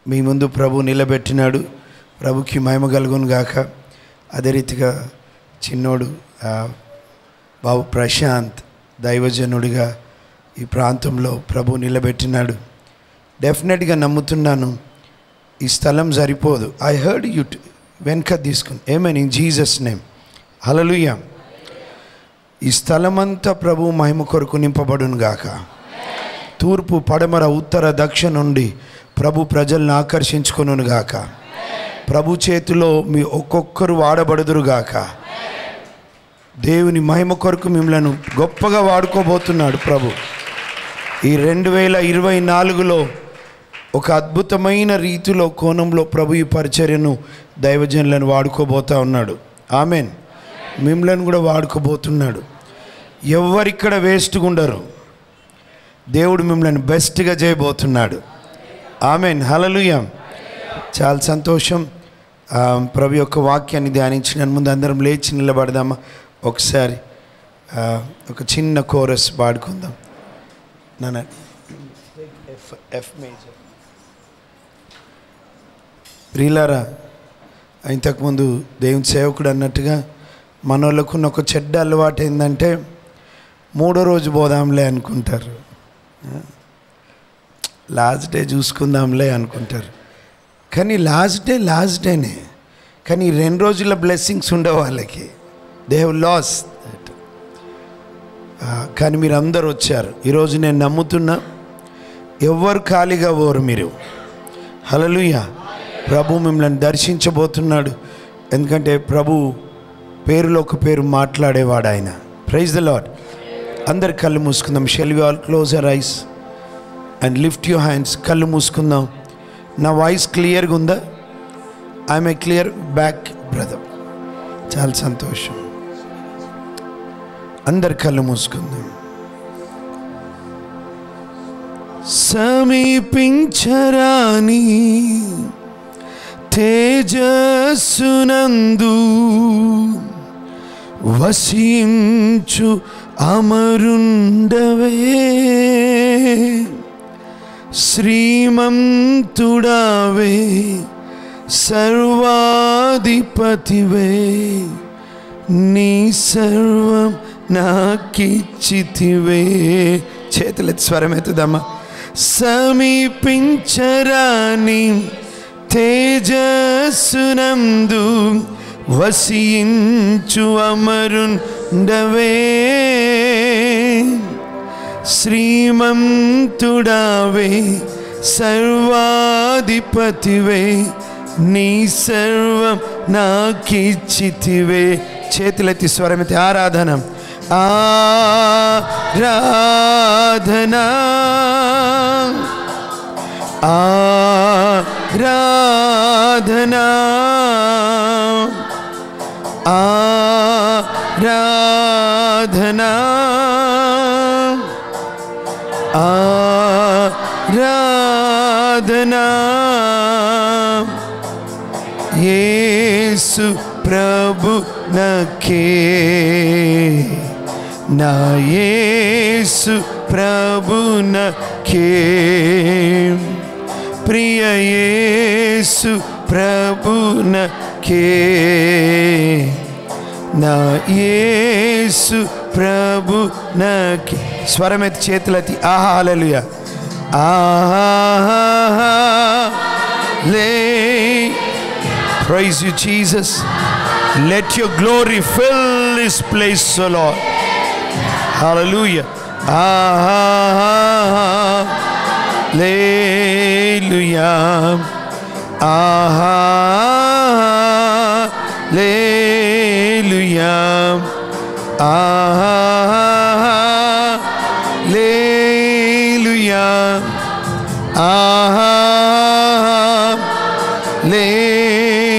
మీ ముందు ప్రభు నిలబెట్టినాడు. ప్రభుకి మహిమ కలుగును గాక. అదే రీతిగా చిన్నోడు బాబు ప్రశాంత్ దైవజనుడిగా ఈ ప్రాంతంలో ప్రభు నిలబెట్టినాడు. డెఫినెట్గా నమ్ముతున్నాను ఈ స్థలం సరిపోదు. ఐ హర్డ్ యూ వెనక తీసుకుని ఏమని ఇన్ జీసస్ నేమ్. హల్లెలూయా. ఈ స్థలమంతా ప్రభు మహిమ కొరకు నింపబడును గాక. తూర్పు పడమర ఉత్తర దక్షిణ నుండి ప్రభు ప్రజలను ఆకర్షించుకొనును గాక. ప్రభు చేతిలో మీ ఒక్కొక్కరు వాడబడుదురు గాక. దేవుని మహిమ కొరకు మిమ్మల్ని గొప్పగా వాడుకోబోతున్నాడు ప్రభు. ఈ 2024లో ఒక అద్భుతమైన రీతిలో కోణంలో ప్రభు ఈ పరిచర్యను దైవజనులను వాడుకోబోతా ఉన్నాడు. ఆమెన్. మిమ్మల్ని కూడా వాడుకోబోతున్నాడు. ఎవరిక్కడ వేస్ట్గా ఉండరు. దేవుడు మిమ్మల్ని బెస్ట్గా చేయబోతున్నాడు. ఆమెన్. హల్లెలూయా. చాలా సంతోషం. ప్రభు యొక్క వాక్యాన్ని ధ్యానించిన ముందు అందరం లేచి నిలబడదామా? ఒకసారి ఒక చిన్న కోరస్ పాడుకుందాం. నాన్న ఎఫ్ మేజర్. ప్రియులారా, ఇంతకుముందు దేవుని సేవకుడు అన్నట్టుగా మనోళ్ళకున్న ఒక చెడ్డ అలవాటు ఏంటంటే మూడో రోజు పోదాంలే అనుకుంటారు, లాస్ట్ డే చూసుకుందాంలే అనుకుంటారు. కానీ లాస్ట్ డేనే. కానీ 2 రోజుల బ్లెస్సింగ్స్ ఉండవు వాళ్ళకి. They have lost that. కానీ మీరు అందరు వచ్చారు. ఈరోజు నేను నమ్ముతున్నా ఎవ్వరు ఖాళీగా పోరు మీరు. హల్లెలూయా. ప్రభు మిమ్మల్ని దర్శించబోతున్నాడు. ఎందుకంటే ప్రభు పేరులో ఒక పేరు మాట్లాడేవాడు ఆయన. Praise the Lord. అందరు కళ్ళు మూసుకుందాం. Shall we all close our eyes and lift your hands. కళ్ళు మూసుకుందాం. నా వాయిస్ క్లియర్గా ఉందా? I'm a clear back brother. చాలా సంతోషం. అందరు కళ్ళు మూసుకుందాం. సమీపించరాని తేజస్సునందు వసించు అమరుండవే, శ్రీమంతుడావే, సర్వాధిపతివే, నీ సర్వం నాకిచ్చితివే. చేతులెత్తి స్వరమెత్తుదమ్మా. సమీపించరాని తేజస్సునందు వసించు అమరుండవే, శ్రీమంతుడావే, సర్వాధిపతివే, నీ సర్వం నాకిచ్చితివే. చేతులెత్తి స్వరమెత్తి ఆరాధన. ఆరాధనా ఆరాధనా ఆరాధనా ఆరాధనా. యేసు ప్రభు నకే, నా యేసు ప్రభు నకే, ప్రియ యేసు ప్రభు నకే, నా యేసు ప్రభు నకే. స్వరమెత్తి చేతులెత్తి ఆహా హల్లెలూయా. ఆహా లే. Praise you, Jesus. Let your glory fill this place, O Lord. Hallelujah. Hallelujah. Hallelujah. Hallelujah.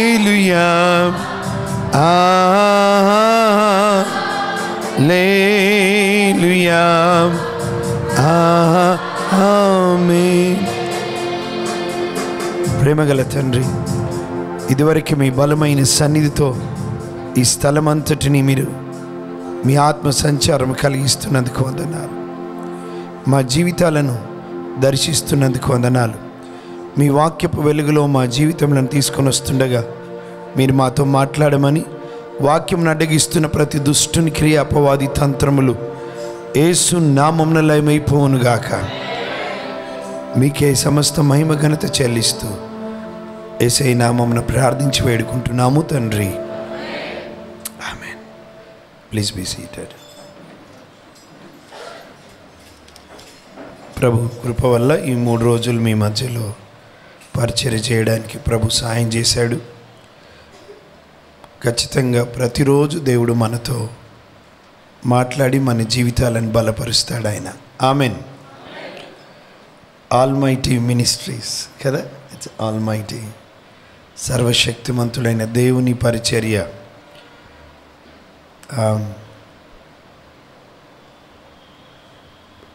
Hallelujah. Hallelujah. ఆమేన్. ప్రేమగల తండ్రి, ఇదివరకు మీ బలమైన సన్నిధితో ఈ స్థలమంతటిని మీరు మీ ఆత్మ సంచారం కలిగిస్తున్నందుకు వందనాలు. మా జీవితాలను దర్శిస్తున్నందుకు వందనాలు. మీ వాక్యపు వెలుగులో మా జీవితంలో తీసుకొని వస్తుండగా మీరు మాతో మాట్లాడమని, వాక్యం అడ్డగిస్తున్న ప్రతి దుష్టుని క్రియ అపవాది తంత్రములు యేసు నామమున లయమైపోవునుగాక. మీకే సమస్త మహిమ ఘనత చెల్లిస్తూ యేసయ్య నామమున ప్రార్థించి వేడుకుంటున్నాము తండ్రి. ఆమేన్. Please be seated. ప్రభు కృప వల్ల ఈ 3 రోజులు మీ మధ్యలో పరిచర్య చేయడానికి ప్రభు సాయం చేశాడు. ఖచ్చితంగా ప్రతిరోజు దేవుడు మనతో మాట్లాడి మన జీవితాలను బలపరుస్తాడు ఆయన. ఆమెన్. ఆల్మైటీ మినిస్ట్రీస్ కదా, ఇట్స్ ఆల్మైటీ, సర్వశక్తిమంతుడైన దేవుని పరిచర్య.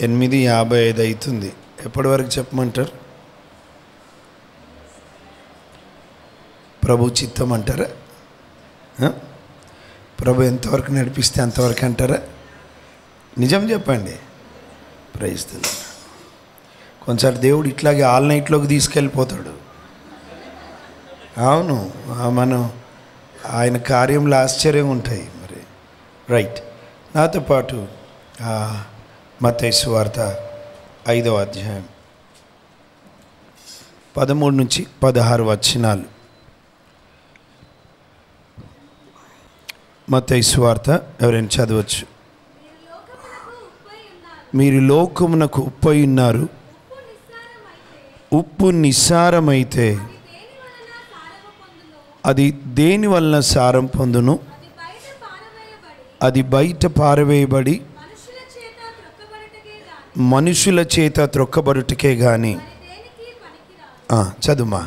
8:55 అవుతుంది. ఎప్పటి వరకు చెప్పమంటారు? ప్రభు చిత్తం అంటారా? ప్రభు ఎంతవరకు నడిపిస్తే అంతవరకు అంటారా? నిజం చెప్పండి. Praise the Lord. కొంచెం దేవుడు ఇట్లాగే ఆల్ నైట్లోకి తీసుకెళ్ళిపోతాడు. అవును, మనం ఆయన కార్యంలో ఆశ్చర్యం ఉంటాయి మరి. రైట్. నాతో పాటు మత్తయి సువార్త 5వ అధ్యాయం 13 నుంచి 16 వచనాలు. మత్తయి సువార్త ఎవరైనా చదవచ్చు. మీరు లోకమునకు ఉప్పై ఉన్నారు. ఉప్పు నిస్సారమైతే అది దేని వలన సారం పొందును? అది బయట పారవేయబడి మనుషుల చేత త్రొక్కబడుటకే గాని. చదుమా.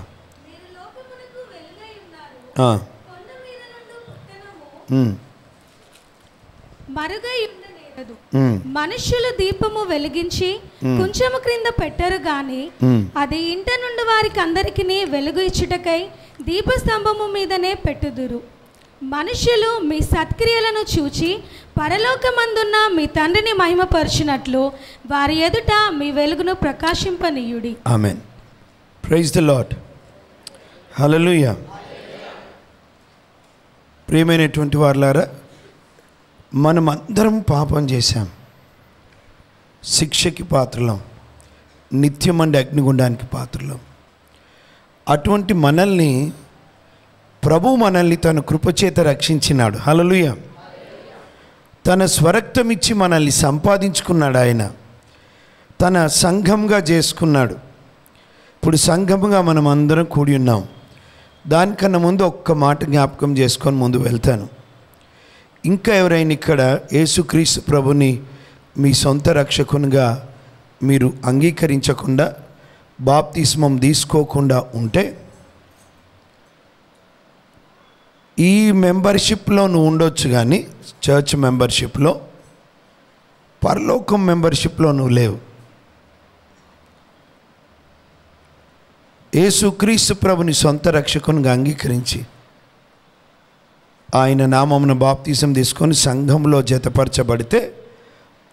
మనుషులు దీపము వెలిగించి కొంచెము క్రింద పెట్టరు గాని అది ఇంట నుండి వారికి అందరికి వెలుగు ఇచ్చుటకై దీపస్తంభము మీదనే పెట్టుదురు. మనుషులు మీ సత్క్రియలను చూచి పరలోకమందున్న మీ తండ్రిని మహిమపరచునట్లు వారి ఎదుట మీ వెలుగును ప్రకాశింపనీయుడి. ఆమేన్. Praise the Lord. హల్లెలూయా. ప్రియమైనటువంటి వారులారా, మనం అందరం పాపం చేశాం, శిక్షకి పాత్రలం, నిత్యమండి అగ్నిగుండానికి పాత్రలం. అటువంటి మనల్ని మనల్ని తన కృపచేత రక్షించినాడు. హల్లెలూయా. తన స్వరక్తమిచ్చి మనల్ని సంపాదించుకున్నాడు. ఆయన తన సంఘంగా చేసుకున్నాడు. ఇప్పుడు సంఘంగా మనం అందరం కూడి ఉన్నాం. దానికన్నా ముందు ఒక్క మాట జ్ఞాపకం చేసుకొని ముందు వెళ్తాను. ఇంకా ఎవరైనా ఇక్కడ యేసుక్రీస్తు ప్రభుని మీ సొంత రక్షకునిగా మీరు అంగీకరించకుండా బాప్తిస్మం తీసుకోకుండా ఉంటే, ఈ మెంబర్షిప్లో నువ్వు ఉండొచ్చు కానీ చర్చ్ మెంబర్షిప్లో, పరలోకం మెంబర్షిప్లో నువ్వు లేవు. యేసుక్రీస్తు ప్రభుని సొంత రక్షకునిగా అంగీకరించి ఆయన నామమున బాప్తిసం తీసుకొని సంఘంలో జతపరచబడితే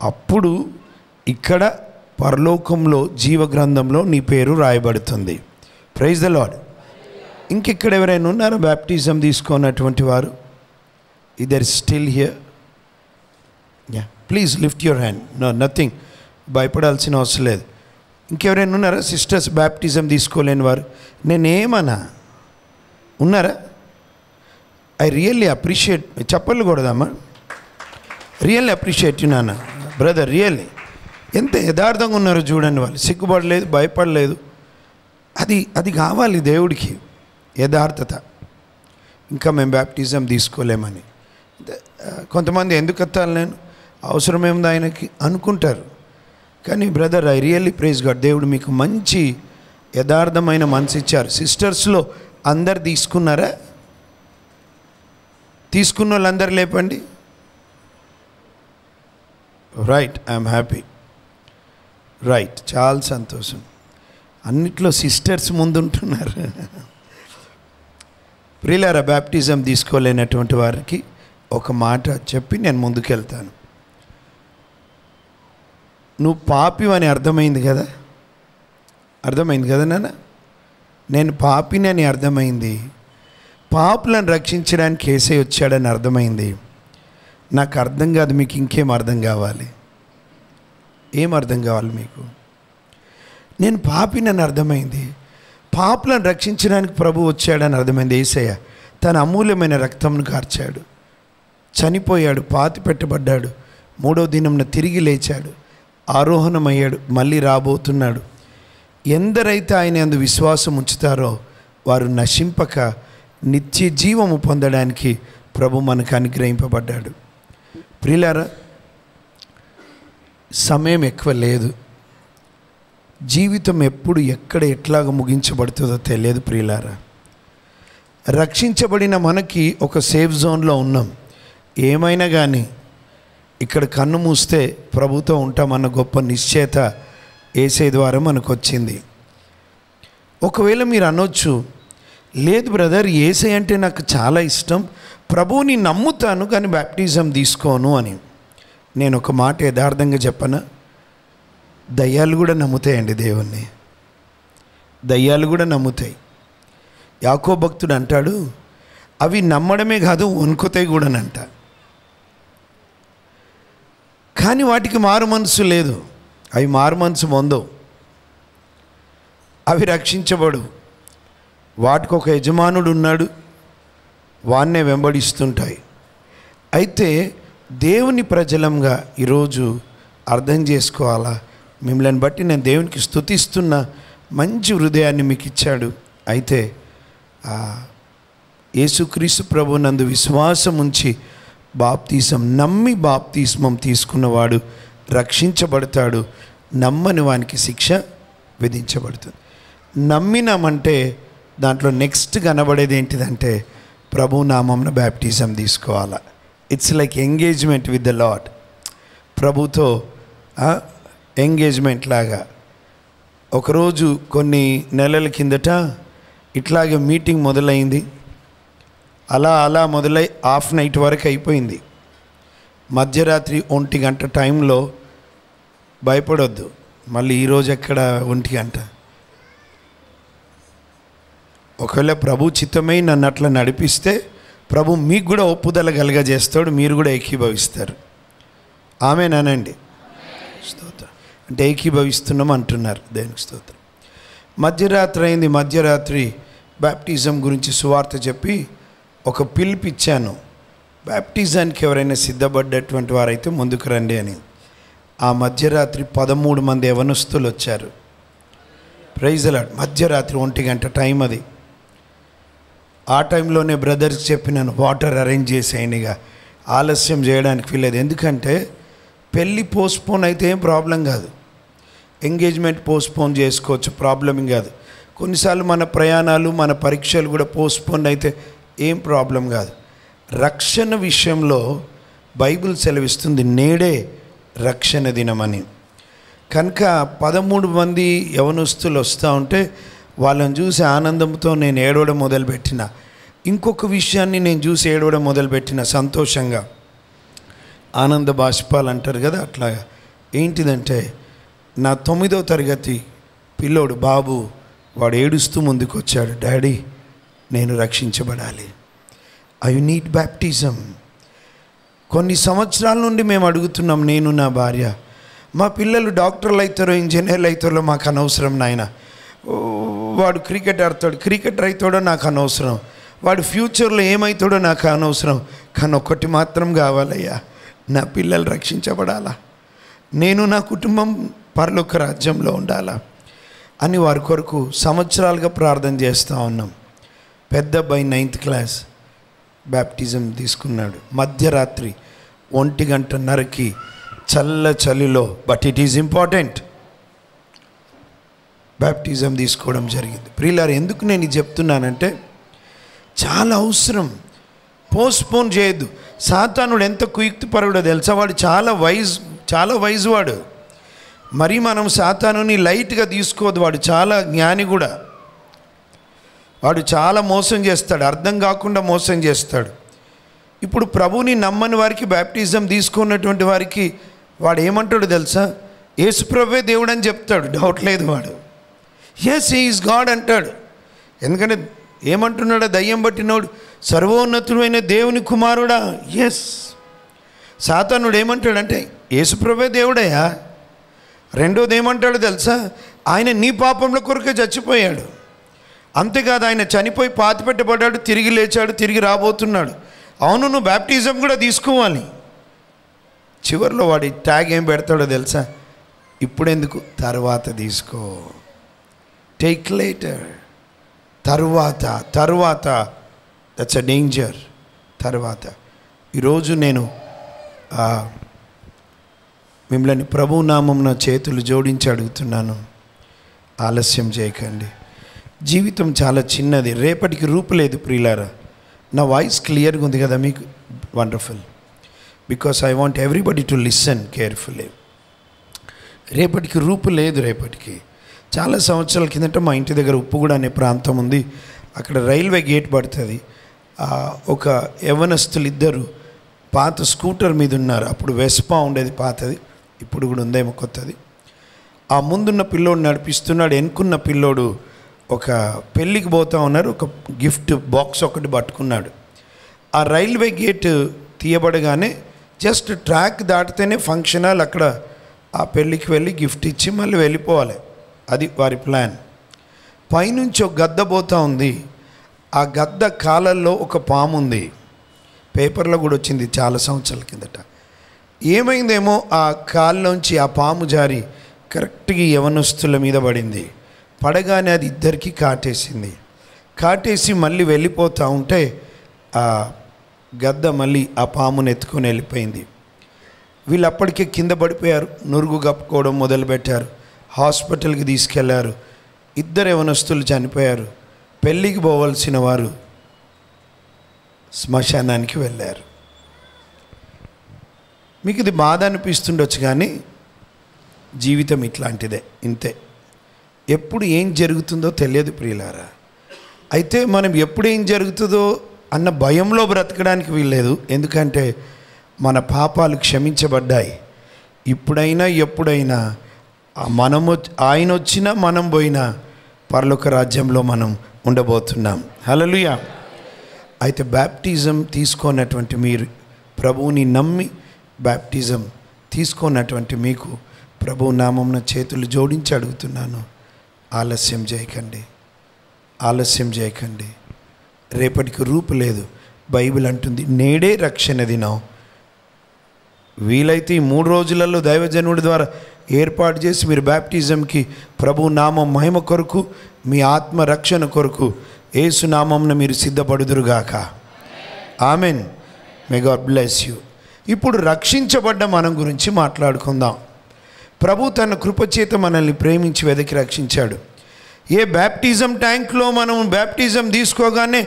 అప్పుడు ఇక్కడ పరలోకంలో జీవగ్రంథంలో నీ పేరు రాయబడుతుంది. Praise the lord. ఇంకెక్కడ ఎవరైనా ఉన్నారా బాప్టిజం తీసుకున్నటువంటి వారు? Either still here? Ya, please lift your hand. No, nothing, భయపడాల్సిన అవసరం లేదు. ఇంకెవరైనా ఉన్నారా సిస్టర్స్ బాప్టిజం తీసుకోలేని వారు? నేనేమన్నా ఉన్నారా? I really appreciate. చెప్పలు కూడదమ్మా. రియల్లీ అప్రిషియేట్ యు నాన్న, బ్రదర్. రియల్లీ ఎంత యథార్థంగా ఉన్నారో చూడండి. వాళ్ళు సిగ్గుపడలేదు, భయపడలేదు. అది కావాలి దేవుడికి, యథార్థత. ఇంకా మేము బ్యాప్టిజం తీసుకోలేమని కొంతమంది ఎందుకు ఎత్తాలి, నేను అవసరమేముంది ఆయనకి అనుకుంటారు. కానీ brother, I really praise God. దేవుడు మీకు మంచి యథార్థమైన మనసు ఇచ్చారు. సిస్టర్స్లో అందరు తీసుకున్నారా? తీసుకున్న వాళ్ళందరూ లేపండి. Right, I'm happy. రైట్, చాలా సంతోషం. అన్నిట్లో సిస్టర్స్ ముందుంటున్నారు. ప్రియులారా, బ్యాప్టిజం తీసుకోలేనటువంటి వారికి ఒక మాట చెప్పి నేను ముందుకెళ్తాను. నువ్వు పాపి అని అర్థమైంది కదా నాన్న? నేను పాపిని అని అర్థమైంది, పాపులను రక్షించడానికి యేసయ్య వచ్చాడని అర్థమైంది. నాకు అర్థం కాదు, మీకు ఇంకేం అర్థం కావాలి? ఏం అర్థం కావాలి మీకు? నేను పాపిని అని అర్థమైంది, పాపులను రక్షించడానికి ప్రభు వచ్చాడని అర్థమైంది. యేసయ్య తన అమూల్యమైన రక్తంను కార్చాడు, చనిపోయాడు, పాతి పెట్టబడ్డాడు, 3వ దినంన తిరిగి లేచాడు, ఆరోహణమయ్యాడు, మళ్ళీ రాబోతున్నాడు. ఎందరైతే ఆయన యందు విశ్వాసం ఉంచుతారో వారు నశింపక నిత్య జీవము పొందడానికి ప్రభు మనకు అనుగ్రహింపబడ్డాడు. ప్రియులారా, సమయం ఎక్కువ లేదు. జీవితం ఎప్పుడు ఎక్కడ ఎట్లాగ ముగించబడుతుందో తెలియదు. ప్రియులారా, రక్షించబడిన మనకి ఒక సేఫ్ జోన్లో ఉన్నాం. ఏమైనా కానీ ఇక్కడ కన్ను మూస్తే ప్రభుతో ఉంటామన్న గొప్ప నిశ్చయత యేసయ్య ద్వారా మనకు వచ్చింది. ఒకవేళ మీరు అనొచ్చు, లేదు బ్రదర్, యేసయ్య అంటే నాకు చాలా ఇష్టం, ప్రభువుని నమ్ముతాను కానీ బ్యాప్టిజం తీసుకోను అని. నేను ఒక మాట యథార్థంగా చెప్పనా? దయ్యాలు కూడా నమ్ముతాయండి దేవుణ్ణి, దయ్యాలు కూడా నమ్ముతాయి. యాకోబు భక్తుడు అంటాడు, అవి నమ్మడమే కాదు వణుకుతాయి కూడానంట. కానీ వాటికి మారు మనసు లేదు, అవి మారు మనసు పొందవు, అవి రక్షించబడు. వాటికి ఒక యజమానుడు ఉన్నాడు, వాన్నే వెంబడిస్తుంటాయి. అయితే దేవుని ప్రజలంగా ఈరోజు అర్థం చేసుకోవాలా, మిమ్మల్ని బట్టి నేను దేవునికి స్తుతిస్తున్న మంచి హృదయాన్ని మీకు ఇచ్చాడు. అయితే యేసుక్రీస్తు ప్రభు నందు విశ్వాసం ఉంచి నమ్మి బాప్తిస్మం తీసుకున్నవాడు రక్షించబడతాడు, నమ్మని వానికి శిక్ష విధించబడుతుంది. నమ్మినామంటే దాంట్లో నెక్స్ట్ కనబడేది ఏంటిదంటే ప్రభు నామంన బ్యాప్టిజం తీసుకోవాలా. It's like engagement with the lord. ప్రభుతో ఎంగేజ్మెంట్ లాగా. ఒకరోజు కొన్ని నెలల కిందట ఇట్లాగే మీటింగ్ మొదలైంది. అలా మొదలై హాఫ్ నైట్ వరకు అయిపోయింది. మధ్యరాత్రి 1 గంట టైంలో భయపడొద్దు, మళ్ళీ ఈరోజు ఎక్కడ 1 గంట. ఒకవేళ ప్రభు చిత్తమై నన్ను అట్లా నడిపిస్తే ప్రభు మీకు కూడా ఒప్పుదల కలగజేస్తాడు, మీరు కూడా ఏకీభవిస్తారు. ఆమేనండి, స్తోత్రం. అంటే ఏకీభవిస్తున్నాం అంటున్నారు, దేవునికి స్తోత్రం. మధ్యరాత్రి అయింది. మధ్యరాత్రి బ్యాప్టిజం గురించి సువార్త చెప్పి ఒక పిలిపిచ్చాను. బ్యాప్టిజానికి ఎవరైనా సిద్ధపడ్డటువంటి వారైతే ముందుకు రండి అని. ఆ మధ్యరాత్రి 13 మంది యవనస్తులు వచ్చారు. Praise the Lord. మధ్యరాత్రి 1 గంట టైం అది. ఆ టైంలోనే బ్రదర్స్ చెప్పినాను, వాటర్ అరేంజ్ చేసేయండిగా, ఆలస్యం చేయడానికి వీలేదు. ఎందుకంటే పెళ్ళి పోస్ట్పోన్ అయితే ఏం ప్రాబ్లం కాదు, ఎంగేజ్మెంట్ పోస్ట్పోన్ చేసుకోవచ్చు, ప్రాబ్లం కాదు. కొన్నిసార్లు మన ప్రయాణాలు, మన పరీక్షలు కూడా పోస్ట్పోన్ అయితే ఏం ప్రాబ్లం కాదు. రక్షణ విషయంలో బైబిల్ సెలవిస్తుంది నేడే రక్షణ దినమని. కనుక 13 మంది యవనస్తులు వస్తూ ఉంటే వాళ్ళని చూసి ఆనందంతో నేను ఏడవడం మొదలుపెట్టిన. ఇంకొక విషయాన్ని నేను చూసి ఏడవడం మొదలుపెట్టిన సంతోషంగా. ఆనంద బాష్పాలు అంటారు కదా, అట్లాగా. ఏంటిదంటే నా 9వ తరగతి పిల్లోడు బాబు, వాడు ఏడుస్తూ ముందుకు వచ్చాడు, డాడీ నేను రక్షించబడాలి, ఐ నీడ్ బ్యాప్టిజం. కొన్ని సంవత్సరాల నుండి మేము అడుగుతున్నాం, నేను నా భార్య. మా పిల్లలు డాక్టర్లు అవుతారో ఇంజనీర్లు అవుతారో మాకు అనవసరం నాయన. వాడు క్రికెట్ ఆడతాడు, క్రికెటర్ అవుతాడో నాకు అనవసరం, వాడు ఫ్యూచర్లో ఏమవుతాడో నాకు అనవసరం. కానీ ఒక్కటి మాత్రం కావాలయ్యా, నా పిల్లలు రక్షించబడాలా, నేను నా కుటుంబం పరలోక రాజ్యంలో ఉండాలా అని వారి కొరకు సంవత్సరాలుగా ప్రార్థన చేస్తూ ఉన్నాం. పెద్ద అబ్బాయి 9th క్లాస్ బ్యాప్టిజం తీసుకున్నాడు. మధ్యరాత్రి 1:30కి చలిలో, but it is important, baptism తీసుకోవడం జరిగింది. ప్రియులారా, ఎందుకు నేను ఇది చెప్తున్నానంటే చాలా అవసరం. పోస్ట్పోన్ చేయొద్దు. సాతానుడు ఎంత కుయుక్తిపరుడో తెలుసా? వాడు చాలా వైజ్ వాడు. మరి మనం సాతానుని లైట్గా తీసుకోవద్దు, వాడు చాలా జ్ఞాని కూడా. వాడు చాలా మోసం చేస్తాడు, అర్థం కాకుండా మోసం చేస్తాడు. ఇప్పుడు ప్రభుని నమ్మని వారికి, బ్యాప్టిజం తీసుకున్నటువంటి వారికి వాడు ఏమంటాడు తెలుసా? యేసు ప్రభువే దేవుడు అని చెప్తాడు, డౌట్ లేదు. వాడు ఎస్ హీ ఈజ్ గాడ్ అంటాడు. ఎందుకంటే ఏమంటున్నాడు దయ్యం పట్టినోడు, సర్వోన్నతుడైన దేవుని కుమారుడా. ఎస్. సాతానుడు ఏమంటాడంటే యేసుప్రభే దేవుడయ్యా. రెండోది ఏమంటాడు తెలుసా, ఆయన నీ పాపంలో కొరకే చచ్చిపోయాడు. అంతేకాదు ఆయన చనిపోయి పాతిపెట్టబడ్డాడు, తిరిగి లేచాడు, తిరిగి రాబోతున్నాడు. అవును, నువ్వు బ్యాప్టిజం కూడా తీసుకోవాలి. చివరిలో వాడి ట్యాగ్ ఏం పెడతాడో తెలుసా, ఇప్పుడెందుకు, తర్వాత తీసుకో, టేక్ లేటర్, తర్వాత దట్స్ అ డేంజర్. తర్వాత ఈరోజు నేను మిమ్మల్ని ప్రభు నామమున చేతులు జోడించి అడుగుతున్నాను, ఆలస్యం చేయకండి. జీవితం చాలా చిన్నది, రేపటికి రూపు లేదు ప్రియులారా. నా వాయిస్ క్లియర్గా ఉంది కదా మీకు? Wonderful. Because I want everybody to listen carefully. రేపటికి రూపు లేదు. రేపటికి చాలా సంవత్సరాల కిందట మా ఇంటి దగ్గర ఉప్పుగూడ అనే ప్రాంతం ఉంది. అక్కడ రైల్వే గేట్ పడుతుంది. ఒక యవ్వనస్తులు ఇద్దరు పాత స్కూటర్ మీద ఉన్నారు. అప్పుడు వెస్పా ఉండేది పాతది, ఇప్పుడు కూడా ఉందేమో కొత్తది. ఆ ముందున్న పిల్లోడు నడిపిస్తున్నాడు, వెనుకున్న పిల్లోడు ఒక పెళ్ళికి పోతూ ఉన్నారు. ఒక గిఫ్ట్ బాక్స్ ఒకటి పట్టుకున్నాడు. ఆ రైల్వే గేట్ తీయబడగానే జస్ట్ ట్రాక్ దాటితేనే ఫంక్షన్ హాల్, అక్కడ ఆ పెళ్ళికి వెళ్ళి గిఫ్ట్ ఇచ్చి మళ్ళీ వెళ్ళిపోవాలి. అది వారి ప్లాన్. పైనుంచి ఒక గద్ద పోతూ ఉంది. ఆ గద్ద కాలల్లో ఒక పాము ఉంది. పేపర్లో కూడా వచ్చింది చాలా సంవత్సరాల కిందట. ఏమైందేమో ఆ కాల్లోంచి ఆ పాము జారి కరెక్ట్గా యవనస్తుల మీద పడింది. పడగానే అది ఇద్దరికి కాటేసింది. కాటేసి మళ్ళీ వెళ్ళిపోతూ ఉంటే ఆ గద్ద మళ్ళీ ఆ పామును ఎత్తుకొని వెళ్ళిపోయింది. వీళ్ళు అప్పటికే కింద పడిపోయారు, నురుగు కప్పుకోవడం మొదలుపెట్టారు. హాస్పిటల్కి తీసుకెళ్లారు. ఇద్దరు యవనస్తులు చనిపోయారు. పెళ్ళికి పోవలసిన వారు శ్మశానానికి వెళ్ళారు. మీకు ఇది బాధ అనిపిస్తుండొచ్చు, కానీ జీవితం ఇట్లాంటిదే, ఇంతే. ఎప్పుడు ఏం జరుగుతుందో తెలియదు ప్రియులారా. అయితే మనం ఎప్పుడు ఏం జరుగుతుందో అన్న భయంలో బ్రతకడానికి వీల్లేదు. ఎందుకంటే మన పాపాలు క్షమించబడ్డాయి. ఇప్పుడైనా ఎప్పుడైనా ఆయన వచ్చినా మనం పోయినా పరలోక రాజ్యంలో మనం ఉండబోతున్నాం. హల్లెలూయా. అయితే బ్యాప్టిజం తీసుకున్నటువంటి మీరు, ప్రభువుని నమ్మి బ్యాప్టిజం తీసుకున్నటువంటి మీకు ప్రభు నామమున చేతులు జోడించి అడుగుతున్నాను, ఆలస్యం చేయకండి, ఆలస్యం చేయకండి. రేపటికి రూపు లేదు. బైబిల్ అంటుంది నేడే రక్షణ దినం. వీలైతే ఈ 3 రోజులలో దైవజనుడి ద్వారా ఏర్పాటు చేసి మీరు బ్యాప్టిజంకి ప్రభు నామం మహిమ కొరకు, మీ ఆత్మ రక్షణ కొరకు యేసు నామమున మీరు సిద్ధపడుదురుగాక. ఆమెన్. May God bless you. ఇప్పుడు రక్షించబడ్డ మనం గురించి మాట్లాడుకుందాం. ప్రభు తన కృపచేత మనల్ని ప్రేమించి వెదకి రక్షించాడు. ఏ బ్యాప్టిజం ట్యాంక్లో మనం బ్యాప్టిజం తీసుకోగానే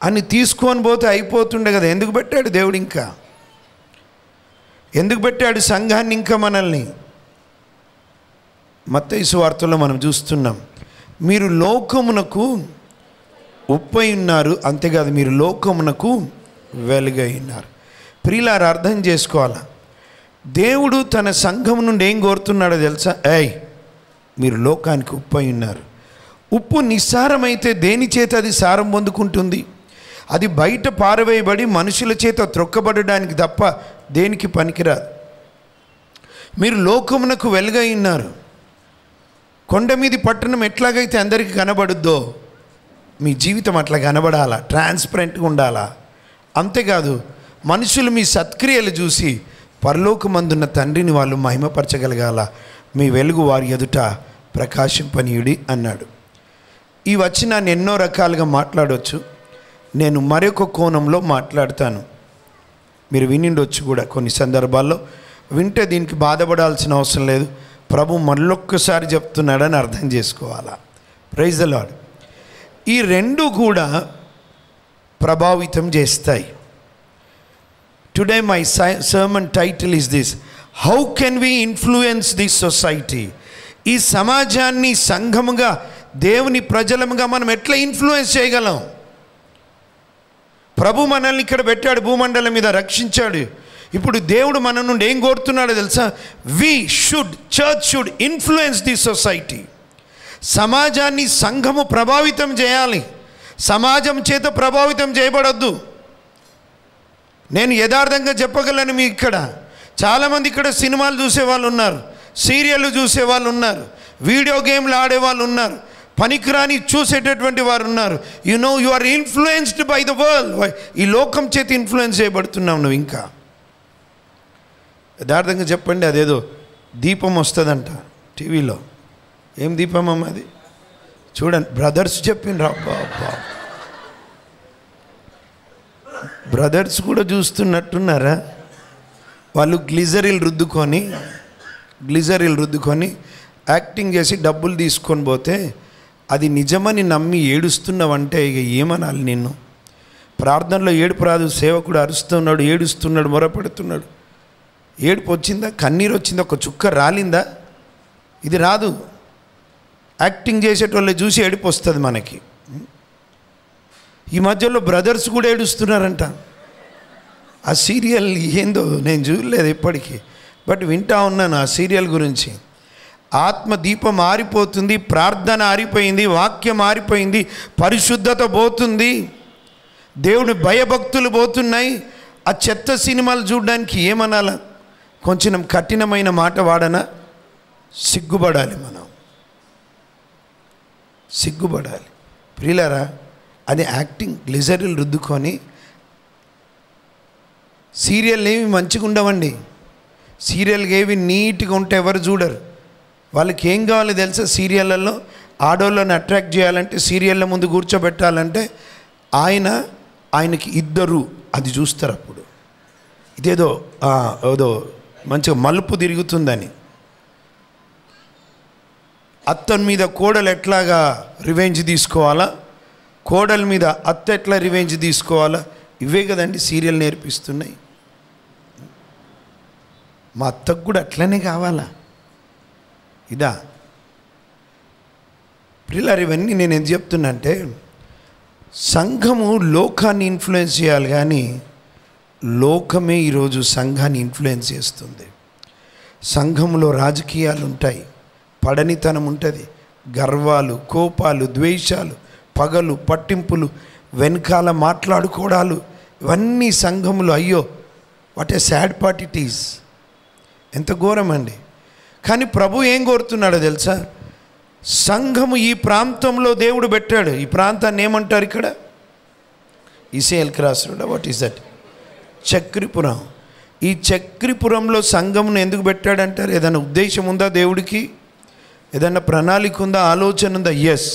అని తీసుకొని పోతే అయిపోతుండే కదా. ఎందుకు పెట్టాడు దేవుడు? ఇంకా ఎందుకు పెట్టాడు సంఘాన్ని? ఇంకా మనల్ని మత్తయి సువార్తలో మనం చూస్తున్నాం, మీరు లోకమునకు ఉప్పై ఉన్నారు, అంతేకాదు మీరు లోకమునకు వెలుగై ఉన్నారు. ప్రియులారా, అర్థం చేసుకోవాలా, దేవుడు తన సంఘం నుండి ఏం కోరుతున్నాడో తెలుసా? మీరు లోకానికి ఉప్పై ఉన్నారు. ఉప్పు నిస్సారమైతే దేని చేత అది సారం పొందుకుంటుంది? అది బయట పారవేయబడి మనుషుల చేత త్రొక్కబడడానికి తప్ప దేనికి పనికిరాదు. మీరు లోకమునకు వెలుగై ఉన్నారు. కొండ మీది పట్టణం ఎట్లాగైతే అందరికీ కనబడుద్దో మీ జీవితం అట్లా కనబడాలా, ట్రాన్స్పరెంట్గా ఉండాలా. అంతేకాదు మనుషులు మీ సత్క్రియలు చూసి పరలోకమందున్న తండ్రిని వాళ్ళు మహిమపరచగలగాల. మీ వెలుగు వారి ఎదుట ప్రకాశింపనీయుడి అన్నాడు. ఈ వచనాన్ని ఎన్నో రకాలుగా మాట్లాడవచ్చు. నేను మరొక కోణంలో మాట్లాడతాను. మీరు వినిండొచ్చు కూడా కొన్ని సందర్భాల్లో. వింటే దీనికి బాధపడాల్సిన అవసరం లేదు. ప్రభు మళ్ళొక్కసారి చెప్తున్నాడని అర్థం చేసుకోవాలా. Praise the Lord. ఈ రెండు కూడా ప్రభావితం చేస్తాయి. Today my sermon title is this: how can we influence this society? ఈ సమాజాన్ని సంఘముగా, దేవుని ప్రజలముగా మనం ఎట్లా ఇన్ఫ్లుయెన్స్ చేయగలం? ప్రభు మనల్ని ఇక్కడ పెట్టాడు, భూమండలం మీద రక్షించాడు. ఇప్పుడు దేవుడు మన నుండి ఏం కోరుతున్నాడో తెలుసా? Church should influence the society. సమాజాన్ని సంఘము ప్రభావితం చేయాలి, సమాజం చేత ప్రభావితం చేయబడొద్దు. నేను యథార్థంగా చెప్పగలను. మీ ఇక్కడ చాలామంది ఇక్కడ సినిమాలు చూసేవాళ్ళు ఉన్నారు, సీరియళ్ళు చూసేవాళ్ళు ఉన్నారు, వీడియో గేమ్లు ఆడేవాళ్ళు ఉన్నారు, పనికిరాని చూసేటటువంటి వారు ఉన్నారు. You are influenced by the world. ఈ లోకం చేతి ఇన్ఫ్లుయెన్స్ చేయబడుతున్నావు నువ్వు. ఇంకా యథార్థంగా చెప్పండి, అదేదో దీపం వస్తుందంట టీవీలో. ఏం దీపం అమ్మ అది? చూడండి, బ్రదర్స్ చెప్పిండ్రు. అబ్బా, బ్రదర్స్ కూడా చూస్తున్నట్టున్నారా? వాళ్ళు గ్లిజరిల్ రుద్దుకొని యాక్టింగ్ చేసి డబ్బులు తీసుకొని పోతే అది నిజమని నమ్మి ఏడుస్తున్నావంటే ఇక ఏమనాలి నిన్ను? ప్రార్థనలో ఏడుపు రాదు, సేవకుడు అరుస్తున్నాడు, ఏడుస్తున్నాడు, మొరపెడుతున్నాడు. ఏడుపు వచ్చిందా? కన్నీరు వచ్చిందా? ఒక చుక్క రాలిందా? ఇది రాదు. యాక్టింగ్ చేసేటోళ్ళే చూసి ఏడుపు వస్తుంది మనకి. ఈ మధ్యలో బ్రదర్స్ కూడా ఏడుస్తున్నారంట. ఆ సీరియల్ ఏందో నేను చూడలేదు ఇప్పటికీ, బట్ వింటా ఉన్నాను ఆ సీరియల్ గురించి. ఆత్మ దీపం ఆరిపోతుంది, ప్రార్థన ఆరిపోయింది, వాక్యం ఆరిపోయింది, పరిశుద్ధత పోతుంది, దేవుని భయభక్తులు పోతున్నాయి. ఆ చెత్త సినిమాలు చూడడానికి ఏమనాలా? కొంచెం కఠినమైన మాట వాడనా? సిగ్గుపడాలి. మనం సిగ్గుపడాలి. ప్రియులారా, అది యాక్టింగ్. గ్లిజరిల్ రుద్దుకొని సీరియల్ ఏమి మంచిగా ఉండవండి. సీరియల్కి ఏవి నీట్గా ఉంటే ఎవరు చూడరు. వాళ్ళకి ఏం కావాలి తెలుసా? సీరియళ్ళల్లో ఆడోళ్ళని అట్రాక్ట్ చేయాలంటే, సీరియళ్ళ ముందు కూర్చోబెట్టాలంటే ఆయనకి ఇద్దరు అది చూస్తారు. అప్పుడు ఇదేదో ఏదో మంచిగా మలుపు తిరుగుతుందని. అత్తని మీద కోడలు ఎట్లాగా రివెంజ్ తీసుకోవాలా, కోడల మీద అత్త ఎట్లా రివెంజ్ తీసుకోవాలా, ఇవే కదండి సీరియల్ నేర్పిస్తున్నాయి. మా అత్తకు కూడా అట్లనే కావాలా? ఇదా ప్రియులారా? ఇవన్నీ నేను ఎందుకు చెప్తున్నా అంటే, సంఘము లోకాన్ని ఇన్ఫ్లుయెన్స్ చేయాలి, కానీ లోకమే ఈరోజు సంఘాన్ని ఇన్ఫ్లుయెన్స్ చేస్తుంది. సంఘంలో రాజకీయాలు ఉంటాయి, పడనితనం ఉంటుంది, గర్వాలు, కోపాలు, ద్వేషాలు, పగలు, పట్టింపులు, వెనకాల మాట్లాడుకోవడాలు, ఇవన్నీ సంఘములో. అయ్యో, what a sad part it is. ఎంత ఘోరం అండి. కానీ ప్రభు ఏం కోరుతున్నాడో తెలుసా? సంఘము ఈ ప్రాంతంలో దేవుడు పెట్టాడు. ఈ ప్రాంతాన్ని ఏమంటారు ఇక్కడ? ఇసేల్ cross road. What is that? Chakripuram. ఈ చక్రిపురంలో సంఘమును ఎందుకు పెట్టాడంటారు? ఏదైనా ఉద్దేశం ఉందా దేవుడికి? ఏదైనా ప్రణాళిక ఉందా? ఆలోచన ఉందా? ఎస్.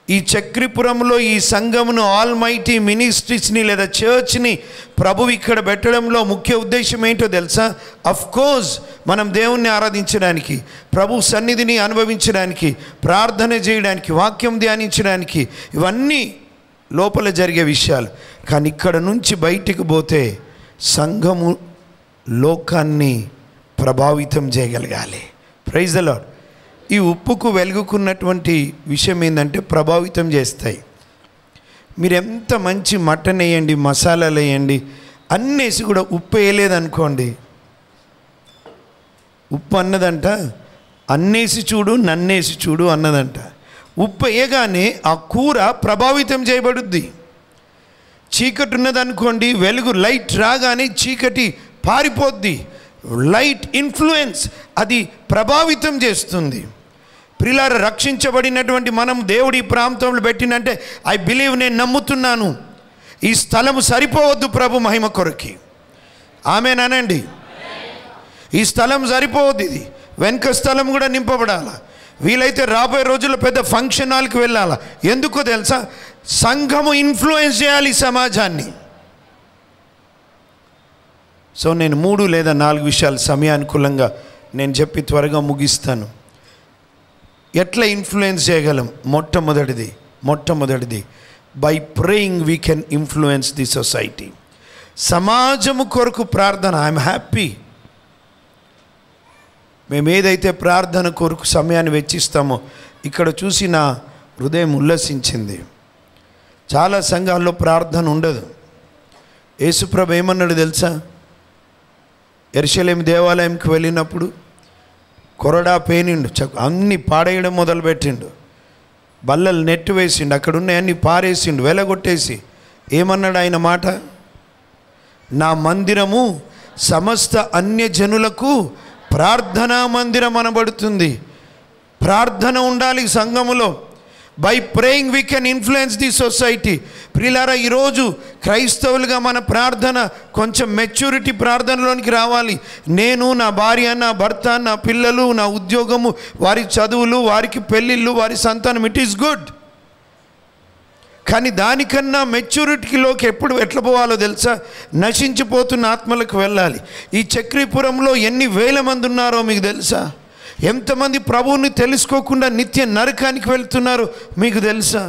ఈ చక్రిపురంలో ఈ సంఘమును, ఆల్మైటీ మినిస్ట్రీస్ని లేదా చర్చ్ని ప్రభువు ఇక్కడ పెట్టడంలో ముఖ్య ఉద్దేశం ఏంటో తెలుసా? అఫ్కోర్స్ మనం దేవుణ్ణి ఆరాధించడానికి, ప్రభు సన్నిధిని అనుభవించడానికి, ప్రార్థన చేయడానికి, వాక్యం ధ్యానించడానికి, ఇవన్నీ లోపల జరిగే విషయాలు. కానీ ఇక్కడ నుంచి బయటికి పోతే సంఘము లోకాన్ని ప్రభావితం చేయగలగాలి. Praise the Lord. ఈ ఉప్పుకు వెలుగుకున్నటువంటి విషయం ఏంటంటే, ప్రభావితం చేస్తాయి. మీరు ఎంత మంచి మటన్ వేయండి, మసాలాలు వేయండి, అన్నేసి కూడా ఉప్పు వేయలేదనుకోండి, ఉప్పు అన్నదంట అన్నేసి చూడు నన్నేసి చూడు అన్నదంట. ఉప్పు వేయగానే ఆ కూర ప్రభావితం చేయబడుద్ది. చీకటి ఉన్నదనుకోండి, వెలుగు లైట్ రాగానే చీకటి పారిపోద్ది. లైట్ ఇన్ఫ్లుయెన్స్, అది ప్రభావితం చేస్తుంది. ప్రియులారా, రక్షించబడినటువంటి మనం దేవుడు ఈ ప్రాంతంలో పెట్టినంటే ఐ బిలీవ్, నేను నమ్ముతున్నాను, ఈ స్థలము సరిపోవద్దు ప్రభు మహిమ కొరకి. ఆమేనండి. ఈ స్థలం సరిపోవద్దు, ఇది వెనుక స్థలం కూడా నింపబడాలా. వీలైతే రాబోయే రోజుల్లో పెద్ద ఫంక్షన్ హాల్కి వెళ్ళాలా. ఎందుకో తెలుసా? సంఘము ఇన్ఫ్లుయెన్స్ చేయాలి సమాజాన్ని. సో నేను 3 లేదా 4 విషయాలు సమయానుకూలంగా నేను చెప్పి త్వరగా ముగిస్తాను. ఎట్లా ఇన్ఫ్లుయెన్స్ చేయగలం? మొట్టమొదటిది by praying we can influence the society. సమాజము కొరకు ప్రార్థన. I'm happy. మేము ఏదైతే ప్రార్థన కొరకు సమయాన్ని వెచ్చిస్తామో ఇక్కడ చూసి నా హృదయం ఉల్లసించింది. చాలా సంఘాల్లో ప్రార్థన ఉండదు. యేసుప్రభు ఏమన్నాడు తెలుసా? యెరూషలేము దేవాలయంకి వెళ్ళినప్పుడు కొరడా పేనిండు, అన్నీ పాడేయడం మొదలుపెట్టిండు, బల్లలు నెట్టు వేసిండు, అక్కడ ఉన్నాయన్నీ పారేసిండు, వెలగొట్టేసి ఏమన్నాడు ఆయన మాట? నా మందిరము సమస్త అన్యజనులకు ప్రార్థనా మందిరం అనబడుతుంది. ప్రార్థన ఉండాలి సంఘములో. By praying we can influence the society. ప్రియులారా, ఈరోజు క్రైస్తవులుగా మన ప్రార్థన కొంచెం మెచ్యూరిటీ ప్రార్థనలోనికి రావాలి. నేను, నా భార్య, నా భర్త, నా పిల్లలు, నా ఉద్యోగము, వారి చదువులు, వారికి పెళ్ళిళ్ళు, వారి సంతానం, ఇట్ ఈస్ గుడ్. కానీ దానికన్నా మెచ్యూరిటీలోకి ఎట్లా పోవాలో తెలుసా? నశించిపోతున్న ఆత్మలకు వెళ్ళాలి. ఈ చక్రీపురంలో ఎన్ని వేల మంది ఉన్నారో మీకు తెలుసా? ఎంతమంది ప్రభువుని తెలుసుకోకుండా నిత్య నరకానికి వెళ్తున్నారో మీకు తెలుసా?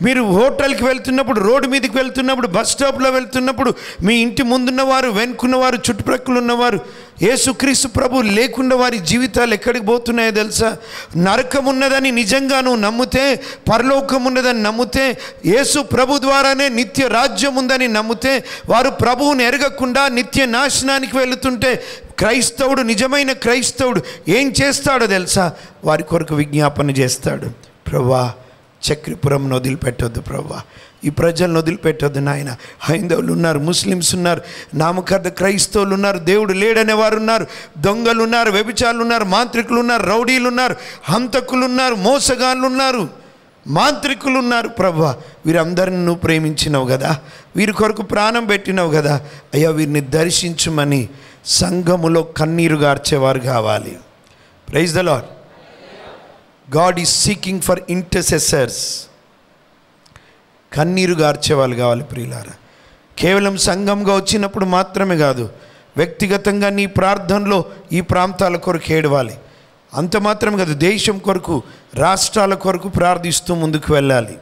మీరు హోటల్కి వెళ్తున్నప్పుడు, రోడ్డు మీదకి వెళ్తున్నప్పుడు, బస్ స్టాప్లో వెళ్తున్నప్పుడు, మీ ఇంటి ముందున్నవారు, వెనుకున్నవారు, చుట్టుప్రక్కల ఉన్నవారు యేసుక్రీస్తు ప్రభు లేకుండా వారి జీవితాలు ఎక్కడికి పోతున్నాయో తెలుసా? నరకం ఉన్నదని నిజంగా నువ్వు నమ్మితే, పరలోకం ఉన్నదని నమ్మితే, యేసు ప్రభు ద్వారానే నిత్య రాజ్యం ఉందని నమ్మితే, వారు ప్రభువుని ఎరగకుండా నిత్య నాశనానికి వెళుతుంటే క్రైస్తవుడు, నిజమైన క్రైస్తవుడు ఏం చేస్తాడో తెలుసా? వారి కొరకు విజ్ఞాపన చేస్తాడు. ప్రభువా, చక్రీపురంను వదిలిపెట్టొద్దు ప్రభువా, ఈ ప్రజలను వదిలిపెట్టొద్దు నాయన. హైందవులు ఉన్నారు, ముస్లిమ్స్ ఉన్నారు, నామకార్థ క్రైస్తవులు ఉన్నారు, దేవుడు లేడనే వారు ఉన్నారు, దొంగలు ఉన్నారు, వ్యభిచారులు ఉన్నారు, మాంత్రికులు ఉన్నారు, రౌడీలు ఉన్నారు, హంతకులు ఉన్నారు, మోసగాళ్ళు ఉన్నారు, మాంత్రికులు ఉన్నారు. ప్రభువా, వీరందరిని నువ్వు ప్రేమించినావు కదా, వీరి కొరకు ప్రాణం పెట్టినావు కదా, అయ్యా వీరిని దర్శించమని సంఘములో కన్నీరు గార్చేవారు కావాలి. Praise the Lord. God is seeking for intercessors. కన్నీరు గార్చేవాళ్ళు కావాలి ప్రియులారా. కేవలం సంఘంగా వచ్చినప్పుడు మాత్రమే కాదు, వ్యక్తిగతంగా నీ ప్రార్థనలో ఈ ప్రాంతాల కొరకు ఏడవాలి. అంత మాత్రమే కాదు, దేశం కొరకు, రాష్ట్రాల కొరకు ప్రార్థిస్తూ ముందుకు వెళ్ళాలి.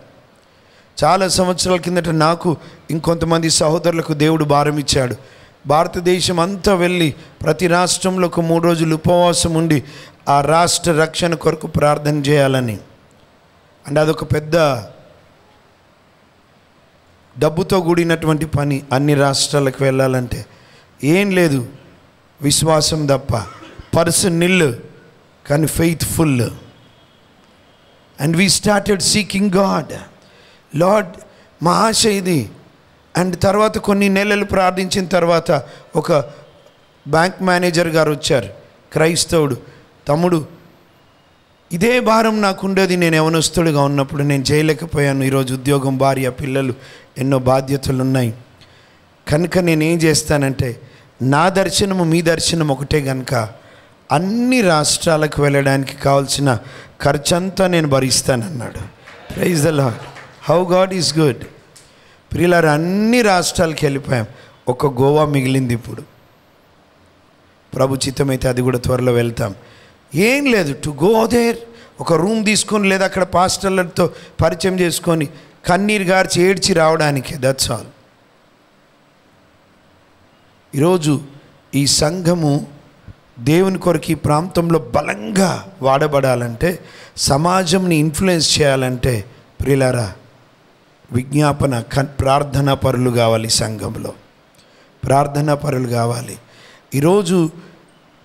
చాలా సంవత్సరాల కిందట నాకు ఇంకొంతమంది సహోదరులకు దేవుడు భారం ఇచ్చాడు. భారతదేశం అంతా వెళ్ళి ప్రతి రాష్ట్రంలో ఒక 3 రోజులు ఉపవాసం ఉండి ఆ రాష్ట్ర రక్షణ కొరకు ప్రార్థన చేయాలని. అంటే అదొక పెద్ద డబ్బుతో కూడినటువంటి పని. అన్ని రాష్ట్రాలకు వెళ్ళాలంటే ఏం లేదు, విశ్వాసం తప్ప. పర్సన్ నిల్ కానీ faithful. And we started seeking God. Lord, మా ఆశ ఇది. అండ్ తర్వాత కొన్ని నెలలు ప్రార్థించిన తర్వాత ఒక బ్యాంక్ మేనేజర్ గారు వచ్చారు, క్రైస్తవుడు. తమ్ముడు, ఇదే భారం నాకుండేది నేను యవనస్తుడిగా ఉన్నప్పుడు, నేను చేయలేకపోయాను. ఈరోజు ఉద్యోగం, భార్య, పిల్లలు, ఎన్నో బాధ్యతలు ఉన్నాయి. కనుక నేనేం చేస్తానంటే, నా దర్శనము మీ దర్శనం ఒకటే కనుక అన్ని రాష్ట్రాలకు వెళ్ళడానికి కావాల్సిన ఖర్చంతా నేను భరిస్తానన్నాడు. Praise the Lord. How God is good. ప్రియులారా, అన్ని రాష్ట్రాలకు వెళ్ళిపోయాం, ఒక గోవా మిగిలింది. ఇప్పుడు ప్రభు చిత్తమైతే అది కూడా త్వరలో వెళ్తాం. ఏం లేదు, టు గో దేర్, ఒక రూమ్ తీసుకొని లేదా అక్కడ పాస్టర్లతో పరిచయం చేసుకొని కన్నీరు గార్చి ఏడ్చి రావడానికి. That's all. ఈరోజు ఈ సంఘము దేవుని కొరకు ఈ ప్రాంతంలో బలంగా వాడబడాలంటే, సమాజంని ఇన్ఫ్లుయెన్స్ చేయాలంటే ప్రియులారా, విజ్ఞాపన ప్రార్థనా పరులు కావాలి. సంఘంలో ప్రార్థనా పరులు కావాలి. ఈరోజు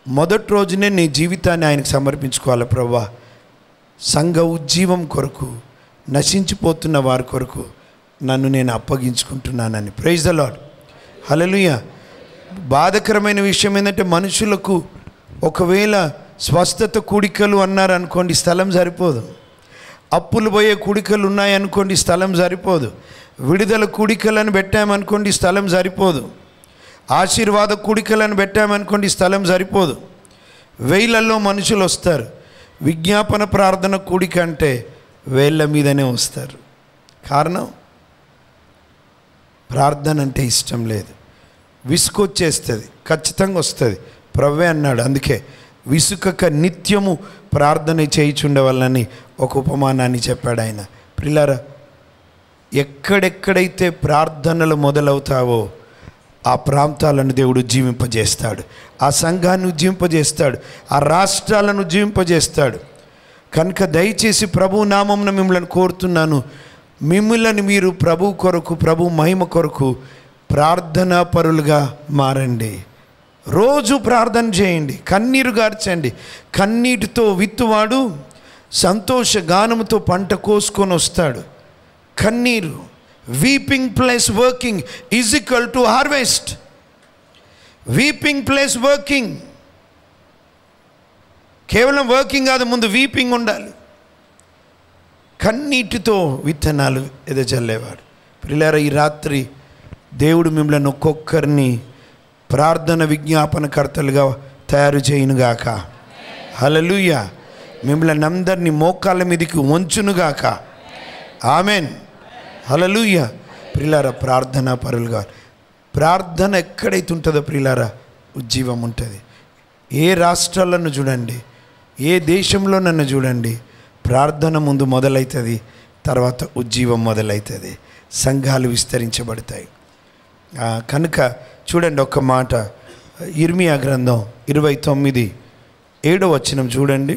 మొదటి రోజునే నీ జీవితాన్ని ఆయనకు సమర్పించుకోవాలి. ప్రభువా, సంఘ ఉజ్జీవం కొరకు, నశించిపోతున్న వారి కొరకు నన్ను నేను అప్పగించుకుంటున్నానని. Praise the Lord. హల్లెలూయా. బాధకరమైన విషయం ఏంటంటే, మనుషులకు ఒకవేళ స్వస్థత కూడికలు అన్నారనుకోండి, స్థలం సరిపోదు. అప్పులు పోయే కూడికలు ఉన్నాయనుకోండి, స్థలం సరిపోదు. విడుదల కూడికలను పెట్టామనుకోండి, స్థలం సరిపోదు. ఆశీర్వాద కూడికలను పెట్టామనుకోండి, స్థలం సరిపోదు. వేలల్లో మనుషులు వస్తారు. విజ్ఞాపన ప్రార్థన కూడిక అంటే వేళ్ళ మీదనే వస్తారు. కారణం, ప్రార్థన అంటే ఇష్టం లేదు, విసుకొచ్చేస్తుంది. ఖచ్చితంగా వస్తుంది. ప్రభువే అన్నాడు, అందుకే విసుకక నిత్యము ప్రార్థన చేయుచుండవల్లని ఒక ఉపమానాన్ని చెప్పాడు ఆయన. ప్రియులారా, ఎక్కడెక్కడైతే ప్రార్థనలు మొదలవుతావో ఆ ప్రాంతాలను దేవుడు జీవింపజేస్తాడు, ఆ సంఘాన్ని ఉజ్జింపజేస్తాడు, ఆ రాష్ట్రాలను ఉజ్జింపజేస్తాడు. కనుక దయచేసి ప్రభు నామమున మిమ్మల్ని కోరుతున్నాను, మిమ్మల్ని మీరు ప్రభు కొరకు, ప్రభు మహిమ కొరకు ప్రార్థనా పరులుగా మారండి. రోజు ప్రార్థన చేయండి, కన్నీరు గార్చండి. కన్నీటితో విత్తువాడు సంతోష గానముతో పంట కోసుకొని వస్తాడు. కన్నీరు, weeping plus working is equal to harvest. Weeping plus working, కేవలం వర్కింగ్ కాదు, ముందు వీపింగ్ ఉండాలి. కన్నీటితో విత్తనాలు ఎదజల్లేవాడు. ప్రియులారా, ఈ రాత్రి దేవుడు మిమ్మల్ని ఒక్కొక్కరిని ప్రార్థన విజ్ఞాపనకర్తలుగా తయారు చేయునుగాక. హల్లెలూయా. మిమ్మల్ని అందరినీ మోకాళ్ళ మీదకి వంచునుగాక. ఆమెన్. హల్లెలూయా. ప్రియులారా, ప్రార్థనా పరులుగా, ప్రార్థన ఎక్కడైతే ఉంటుందో ప్రియులారా ఉజ్జీవం ఉంటుంది. ఏ రాష్ట్రాలను చూడండి, ఏ దేశంలో నన్ను చూడండి, ప్రార్థన ముందు మొదలవుతుంది, తర్వాత ఉజ్జీవం మొదలవుతుంది, సంఘాలు విస్తరించబడతాయి. కనుక చూడండి ఒక్క మాట, ఇర్మియా గ్రంథం 29:7 వచనం చూడండి.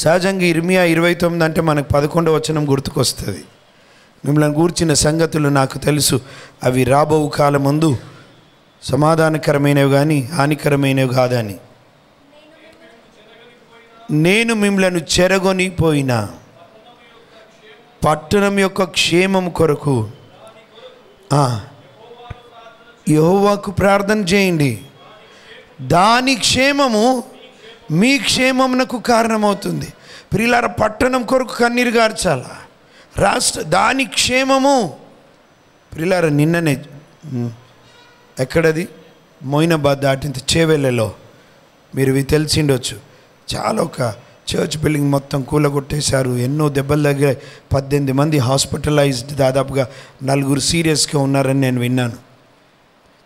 సహజంగా ఇర్మియా 29 అంటే మనకు 11వ వచనం గుర్తుకొస్తుంది. మిమ్మల్ని గూర్చిన సంగతులు నాకు తెలుసు, అవి రాబో కాలం ముందు సమాధానకరమైనవి కానీ హానికరమైనవి కాదని. నేను మిమ్మల్ని చెరగొనిపోయిన పట్టణం యొక్క క్షేమం కొరకు యెహోవాకు ప్రార్థన చేయండి. దాని క్షేమము మీ క్షేమమునకు కారణమవుతుంది. ప్రియులారా, పట్టణం కొరకు కన్నీరు గార్చాలా, దాని క్షేమము. ప్రియులారా, నిన్ననే ఎక్కడది, మొయినాబాద్ దాటింత చేవెళ్ళలో, మీరు ఇవి తెలిసిండొచ్చు, చాలా ఒక చర్చ్ బిల్డింగ్ మొత్తం కూలగొట్టేశారు, ఎన్నో దెబ్బలు దగ్గర 18 మంది హాస్పిటలైజ్డ్, దాదాపుగా 4 సీరియస్గా ఉన్నారని నేను విన్నాను.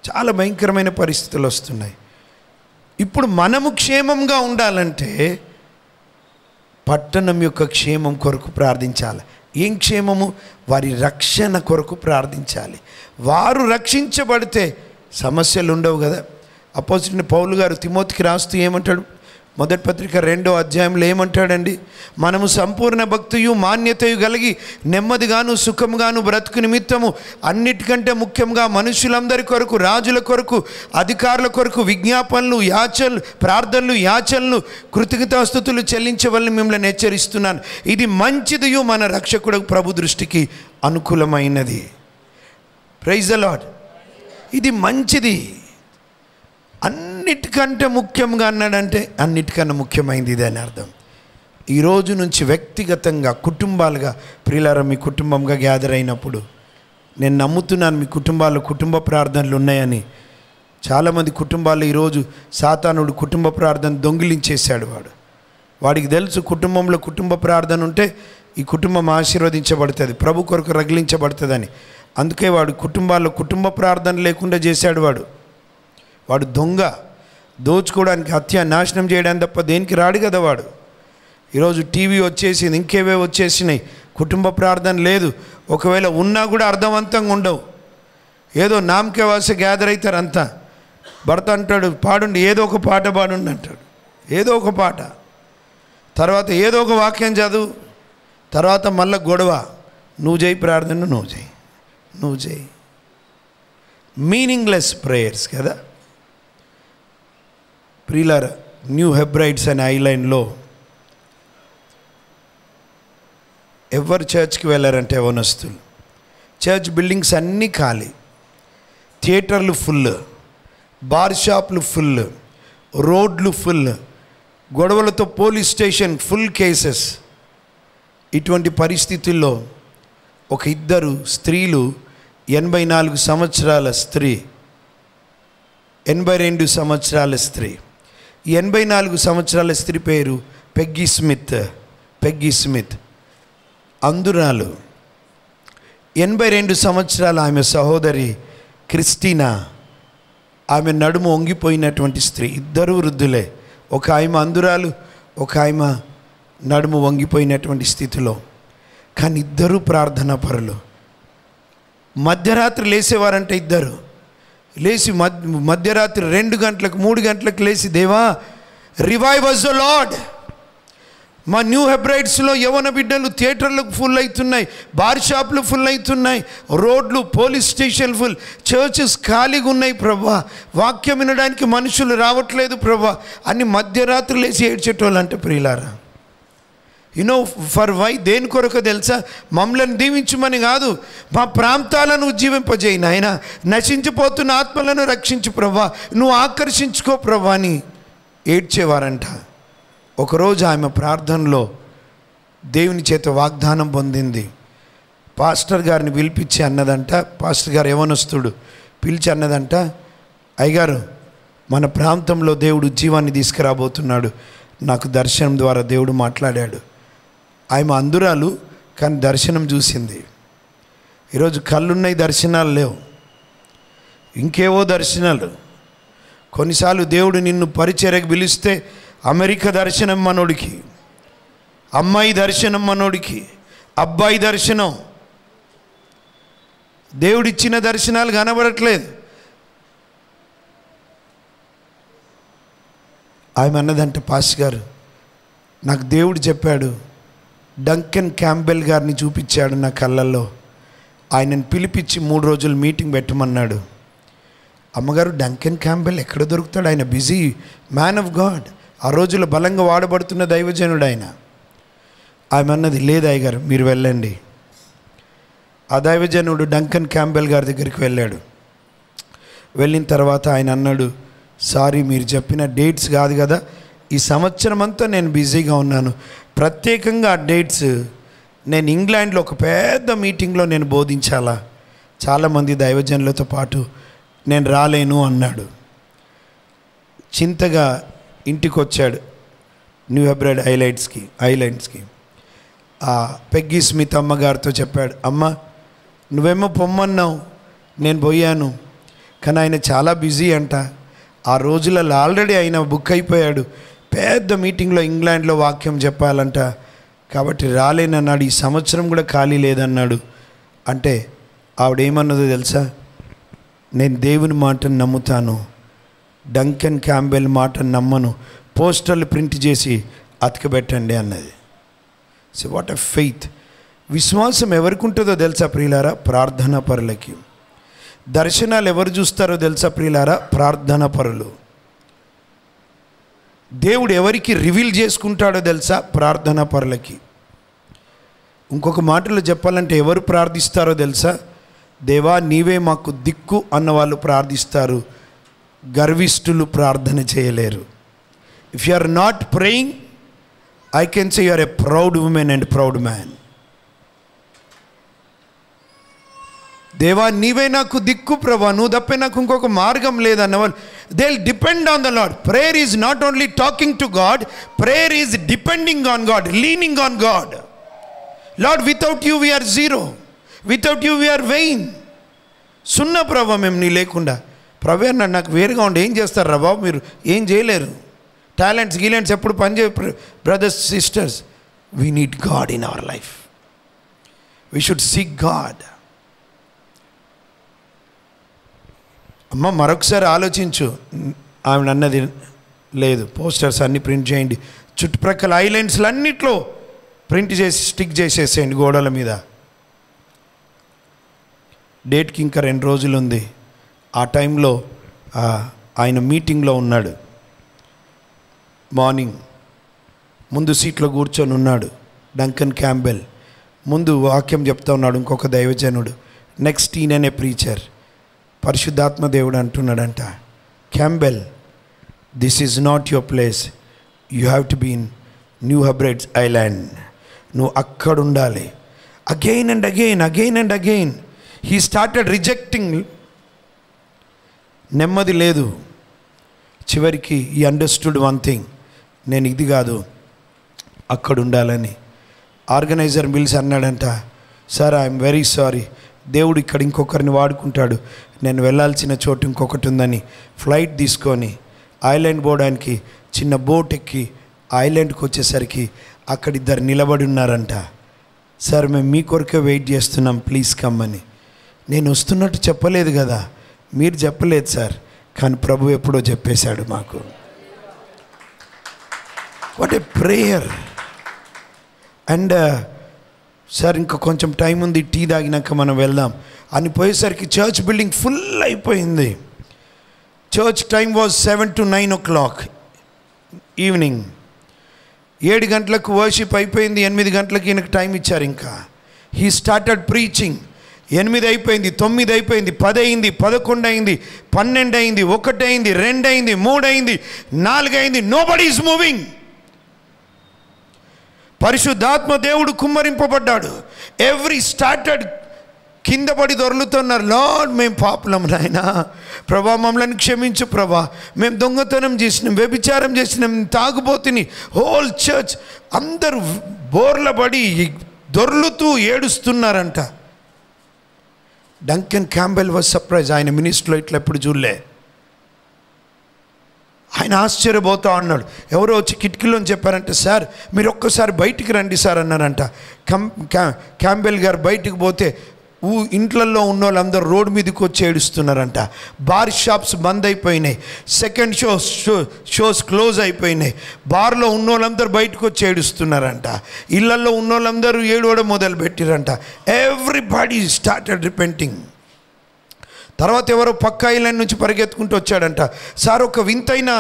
చాలా భయంకరమైన పరిస్థితులు వస్తున్నాయి. ఇప్పుడు మనము క్షేమంగా ఉండాలంటే పట్టణం యొక్క క్షేమం కొరకు ప్రార్థించాలి. ఏం క్షేమము? వారి రక్షణ కొరకు ప్రార్థించాలి. వారు రక్షించబడితే సమస్యలు ఉండవు కదా. అపోజిట్ పౌలు గారు తిమోతికి రాస్తూ ఏమంటాడు? మొదటి పత్రిక 2వ అధ్యాయంలో ఏమంటాడండి? మనము సంపూర్ణ భక్తియు మాన్యతయు కలిగి నెమ్మదిగాను సుఖంగాను బ్రతుకు నిమిత్తము అన్నిటికంటే ముఖ్యంగా మనుషులందరి కొరకు, రాజుల కొరకు, అధికారుల కొరకు విజ్ఞాపనలు, యాచనలు, ప్రార్థనలు, యాచనలు, కృతజ్ఞతాస్తుతులు చెల్లించవలని మిమ్మల్ని హెచ్చరిస్తున్నాను. ఇది మంచిదియు మన రక్షకుడు ప్రభు దృష్టికి అనుకూలమైనది. Praise the lord. ఇది మంచిది. అన్నిటికంటే ముఖ్యంగా అన్నాడంటే అన్నిటికన్నా ముఖ్యమైనది ఇది అని అర్థం. ఈరోజు నుంచి వ్యక్తిగతంగా, కుటుంబాలుగా, ప్రియులారా, మీ కుటుంబంగా గ్యాదర్ అయినప్పుడు నేను నమ్ముతున్నాను మీ కుటుంబాల్లో కుటుంబ ప్రార్థనలు ఉన్నాయని. చాలామంది కుటుంబాల్లో ఈరోజు సాతానుడు కుటుంబ ప్రార్థన దొంగిలించేశాడు. వాడికి తెలుసు కుటుంబంలో కుటుంబ ప్రార్థన ఉంటే ఈ కుటుంబం ఆశీర్వదించబడుతుంది, ప్రభు కొరకు రగిలించబడుతుందని. అందుకే వాడు కుటుంబాల్లో కుటుంబ ప్రార్థన లేకుండా చేశాడు. వాడు దొంగ, దోచుకోవడానికి, హత్య, నాశనం చేయడానికి తప్ప దేనికి రాడు కదా వాడు. ఈరోజు టీవీ వచ్చేసింది, ఇంకేవే వచ్చేసినాయి, కుటుంబ ప్రార్థన లేదు. ఒకవేళ ఉన్నా కూడా అర్థవంతంగా ఉండవు. ఏదో నామకే వాసే గ్యాదర్ అవుతారు అంతా. భర్త అంటాడు పాడుండి, ఏదో ఒక పాట పాడుండి అంటాడు, ఏదో ఒక పాట, తర్వాత ఏదో ఒక వాక్యం చదువు, తర్వాత మళ్ళీ గొడవ. నువ్వు చేయి ప్రార్థన, నువ్వు చేయి. మీనింగ్లెస్ ప్రేయర్స్ కదా. ప్రియులారా, న్యూ హెబ్రైడ్స్ అనే ఐలైన్లో ఎవరు చర్చ్కి వెళ్ళారంటే యవనస్తులు. చర్చ్ బిల్డింగ్స్ అన్నీ ఖాళీ, థియేటర్లు ఫుల్, బార్ షాప్లు ఫుల్, రోడ్లు ఫుల్, గొడవలతో పోలీస్ స్టేషన్ ఫుల్ కేసెస్. ఇటువంటి పరిస్థితుల్లో ఒక 2 స్త్రీలు, 84 సంవత్సరాల స్త్రీ, 82 సంవత్సరాల స్త్రీ. 84 సంవత్సరాల స్త్రీ పేరు పెగ్గీ స్మిత్, అందురాలు. 82 సంవత్సరాల ఆమె సహోదరి క్రిస్టీనా, ఆమె నడుము వంగిపోయినటువంటి స్త్రీ. 2 వృద్ధులే, ఒక ఆమె అందురాలు, ఒక ఆమె నడుము వంగిపోయినటువంటి స్థితిలో. కానీ 2 ప్రార్థనా పరులు. మధ్యరాత్రి లేసేవారంటే 2 లేచి మధ్యరాత్రి 2 గంటలకు 3 గంటలకు లేచి, దేవా రివైవ్ అస్ ద లార్డ్, మా న్యూ హెబ్రైడ్స్లో యవన బిడ్డలు థియేటర్లకు ఫుల్ అవుతున్నాయి, బార్ షాపులు ఫుల్ అవుతున్నాయి, రోడ్లు, పోలీస్ స్టేషన్ ఫుల్, చర్చెస్ ఖాళీగా ఉన్నాయి ప్రభా. వాక్యం వినడానికి మనుషులు రావట్లేదు ప్రభా అని మధ్యరాత్రి లేచి ఏడ్చేటోళ్ళు అంటే ప్రియులారా. యునో ఫర్ వై, దేని కొరకు తెలుసా? మమ్మల్ని దీవించమని కాదు, మా ప్రాంతాలను ఉజ్జీవింపజేయి నాయన, నశించిపోతున్న ఆత్మలను రక్షించు ప్రభా, నువ్వు ఆకర్షించుకో ప్రభా అని ఏడ్చేవారంట. ఒకరోజు ఆమె ప్రార్థనలో దేవుని చేత వాగ్దానం పొందింది. పాస్టర్ గారిని పిలిపించి అన్నదంట, పాస్టర్ గారు యవనస్తుడు పిలిచి అన్నదంట, అయ్యగారు మన ప్రాంతంలో దేవుడు జీవాన్ని తీసుకురాబోతున్నాడు, నాకు దర్శనం ద్వారా దేవుడు మాట్లాడాడు. ఆమె అందురాలు, కానీ దర్శనం చూసింది. ఈరోజు కళ్ళున్నాయి, దర్శనాలు లేవు, ఇంకేవో దర్శనాలు. కొన్నిసార్లు దేవుడు నిన్ను పరిచర్యకు పిలిస్తే అమెరికా దర్శనం మనోడికి, అమ్మాయి దర్శనం మనోడికి, అబ్బాయి దర్శనం, దేవుడిచ్చిన దర్శనాలు కనబడట్లేదు. ఆమె అన్నదంటే, పాస్టర్ గారు నాకు దేవుడు చెప్పాడు, డంకన్ క్యాంబెల్ గారిని చూపించాడు నా కళ్ళల్లో, ఆయనను పిలిపించి 3 రోజులు మీటింగ్ పెట్టమన్నాడు. అమ్మగారు డంకన్ క్యాంబెల్ ఎక్కడ దొరుకుతాడు? ఆయన బిజీ మ్యాన్ ఆఫ్ గాడ్, ఆ రోజుల్లో బలంగా వాడబడుతున్న దైవజనుడు ఆయన. ఆమె అన్నది, లేదు అయ్యగారు మీరు వెళ్ళండి. ఆ దైవజనుడు డంకన్ క్యాంబెల్ గారి దగ్గరికి వెళ్ళాడు. వెళ్ళిన తర్వాత ఆయన అన్నాడు, సారీ మీరు చెప్పిన డేట్స్ కాదు కదా, ఈ సంవత్సరం అంతా నేను బిజీగా ఉన్నాను, ప్రత్యేకంగా ఆ డేట్స్ నేను ఇంగ్లాండ్లో ఒక పెద్ద మీటింగ్లో నేను బోధించాలా, చాలామంది దైవజనులతో పాటు నేను రాలేను అన్నాడు. చింతగా ఇంటికి వచ్చాడు న్యూ హెబ్రైడ్ ఐలాండ్స్కి. ఆ పెగ్గీ స్మిత్ అమ్మగారితో చెప్పాడు, అమ్మ నువ్వేమో పొమ్మన్నావు, నేను పోయాను, కానీ ఆయన చాలా బిజీ అంట, ఆ రోజులలో ఆల్రెడీ ఆయన బుక్ అయిపోయాడు, పెద్ద మీటింగ్లో ఇంగ్లాండ్లో వాక్యం చెప్పాలంట, కాబట్టి రాలేనన్నాడు, ఈ సంవత్సరం కూడా ఖాళీ లేదన్నాడు. అంటే ఆవిడేమన్నదో తెలుసా? నేను దేవుని మాటను నమ్ముతాను, డంకన్ క్యాంబెల్ మాటను నమ్మను, పోస్టర్లు ప్రింట్ చేసి అతకబెట్టండి అన్నది. So what a faith! విశ్వాసం ఎవరికి ఉంటుందో తెలుసా ప్రియులారా? ప్రార్థనా పరులకి. దర్శనాలు ఎవరు చూస్తారో తెలుసా ప్రియులారా? ప్రార్థనా పరులు. దేవుడు ఎవరికి రివీల్ చేసుకుంటాడో తెలుసా? ప్రార్థనా పరులకి. ఇంకొక మాటలో చెప్పాలంటే ఎవరు ప్రార్థిస్తారో తెలుసా? దేవా నీవే మాకు దిక్కు అన్నవాళ్ళు ప్రార్థిస్తారు, గర్విష్ఠులు ప్రార్థన చేయలేరు. If you are not praying, I can say you are a proud women and proud man. దేవా నీవే నాకు దిక్కు ప్రభా, నువ్వు తప్పే నాకు ఇంకొక మార్గం లేదన్నవాళ్ళు they will depend on the Lord. Prayer is not only talking to God, prayer is depending on God, leaning on God. Lord without you we're zero, without you we're vain. సున్నా ప్రభా మేము నీ లేకుండా. ప్రభు అన్నాడు, నాకు వేరుగా ఉండి ఏం చేస్తారు రా బాబు, మీరు ఏం చేయలేరు, టాలెంట్స్ ఎప్పుడు పనిచే. Brothers sisters, we need God in our life, we should seek God. అమ్మ మరొకసారి ఆలోచించు. ఆవిడ అన్నది, లేదు పోస్టర్స్ అన్నీ ప్రింట్ చేయండి, చుట్టుప్రక్కల ఐలాండ్స్లు అన్నిట్లో ప్రింట్ చేసి స్టిక్ చేసేసేయండి గోడల మీద. డేట్కి ఇంకా 2 రోజులు ఉంది. ఆ టైంలో ఆయన మీటింగ్లో ఉన్నాడు. మార్నింగ్ ముందు సీట్లో కూర్చొని ఉన్నాడు డంకన్ క్యాంబెల్, ముందు వాక్యం చెప్తా ఉన్నాడు ఇంకొక దైవజనుడు, నెక్స్ట్ ఈయననే ప్రీచర్. పరిశుద్ధాత్మ దేవుడు అంటున్నాడంట, Campbell this is not your place, you have to be in New Hebrides island. నువ్వు అక్కడ ఉండాలి. Again and again he started rejecting. నెమ్మది లేదు. చివరికి ఈ అండర్స్టూడ్ వన్ థింగ్, నేను ఇది కాదు అక్కడ ఉండాలని. ఆర్గనైజర్ మిల్స్ అన్నాడంట, సార్ ఐఎమ్ వెరీ సారీ, దేవుడు ఇక్కడ ఇంకొకరిని వాడుకుంటాడు, నేను వెళ్ళాల్సిన చోటు ఇంకొకటి ఉందని ఫ్లైట్ తీసుకొని ఐలాండ్ పోవడానికి చిన్న బోట్ ఎక్కి ఐలాండ్కి వచ్చేసరికి అక్కడ 2 నిలబడి ఉన్నారంట. సార్ మేము మీ కొరకే వెయిట్ చేస్తున్నాం, ప్లీజ్ కమ్మని. నేను వస్తున్నట్టు చెప్పలేదు కదా, మీరు చెప్పలేదు సార్, కానీ ప్రభు ఎప్పుడో చెప్పేశాడు మాకు. What a prayer! And sir ఇంకా కొంచెం టైం ఉంది, టీ తాగినాక మనం వెళ్దాం అని పోయేసరికి చర్చ్ బిల్డింగ్ ఫుల్ అయిపోయింది. Church time was 7 to 9 o'clock evening. 7 గంటలకు వర్షిప్ అయిపోయింది. 8 గంటలకి ఈయనకు టైం ఇచ్చారు. ఇంకా హీ స్టార్టెడ్ ప్రీచింగ్. 8 అయిపోయింది, 9 అయిపోయింది, 10 అయింది, 11 అయింది, 12 అయింది, 1 అయింది, 2 అయింది, 3 అయింది, 4 అయింది. Nobody is moving. పరిశుద్ధాత్మ దేవుడు కుమ్మరింపబడ్డాడు. ఎవ్రీ స్టార్టెడ్ కింద పడి దొర్లుతున్నారు. లార్డ్, మేము పాపులం నాయనా, ప్రభా మమ్మల్ని క్షమించు ప్రభా, మేము దొంగతనం చేసినాం, వ్యభిచారం చేసినాం, తాగుబోతుని. హోల్ చర్చ్ అందరూ బోర్ల పడి దొర్లుతూ ఏడుస్తున్నారంట. Duncan Campbell was surprise. ఆయన మినిస్ట్రీలో ఇట్లా ఎప్పుడు చూడలే. ఆయన ఆశ్చర్యపోతా అన్నాడు. ఎవరో వచ్చి కిటికీలోని చెప్పారంటే, సార్ మీరు ఒక్కసారి బయటికి రండి సార్ అన్నారంట. క్యాంబెల్ గారు బయటికి పోతే ఇంట్లల్లో ఉన్న వాళ్ళందరూ రోడ్డు మీదకి వచ్చి ఏడుస్తున్నారంట. బార్ షాప్స్ బంద్ అయిపోయినాయి, సెకండ్ షోస్ క్లోజ్ అయిపోయినాయి. బార్లో ఉన్న వాళ్ళందరూ బయటకు వచ్చి ఏడుస్తున్నారంట. ఇళ్లల్లో ఉన్న వాళ్ళందరూ ఏడవడం మొదలుపెట్టిరంట. Everybody started repenting. తర్వాత ఎవరో పక్క ఐలాండ్ నుంచి పరిగెత్తుకుంటూ వచ్చాడంట. సార్ ఒక వింతైన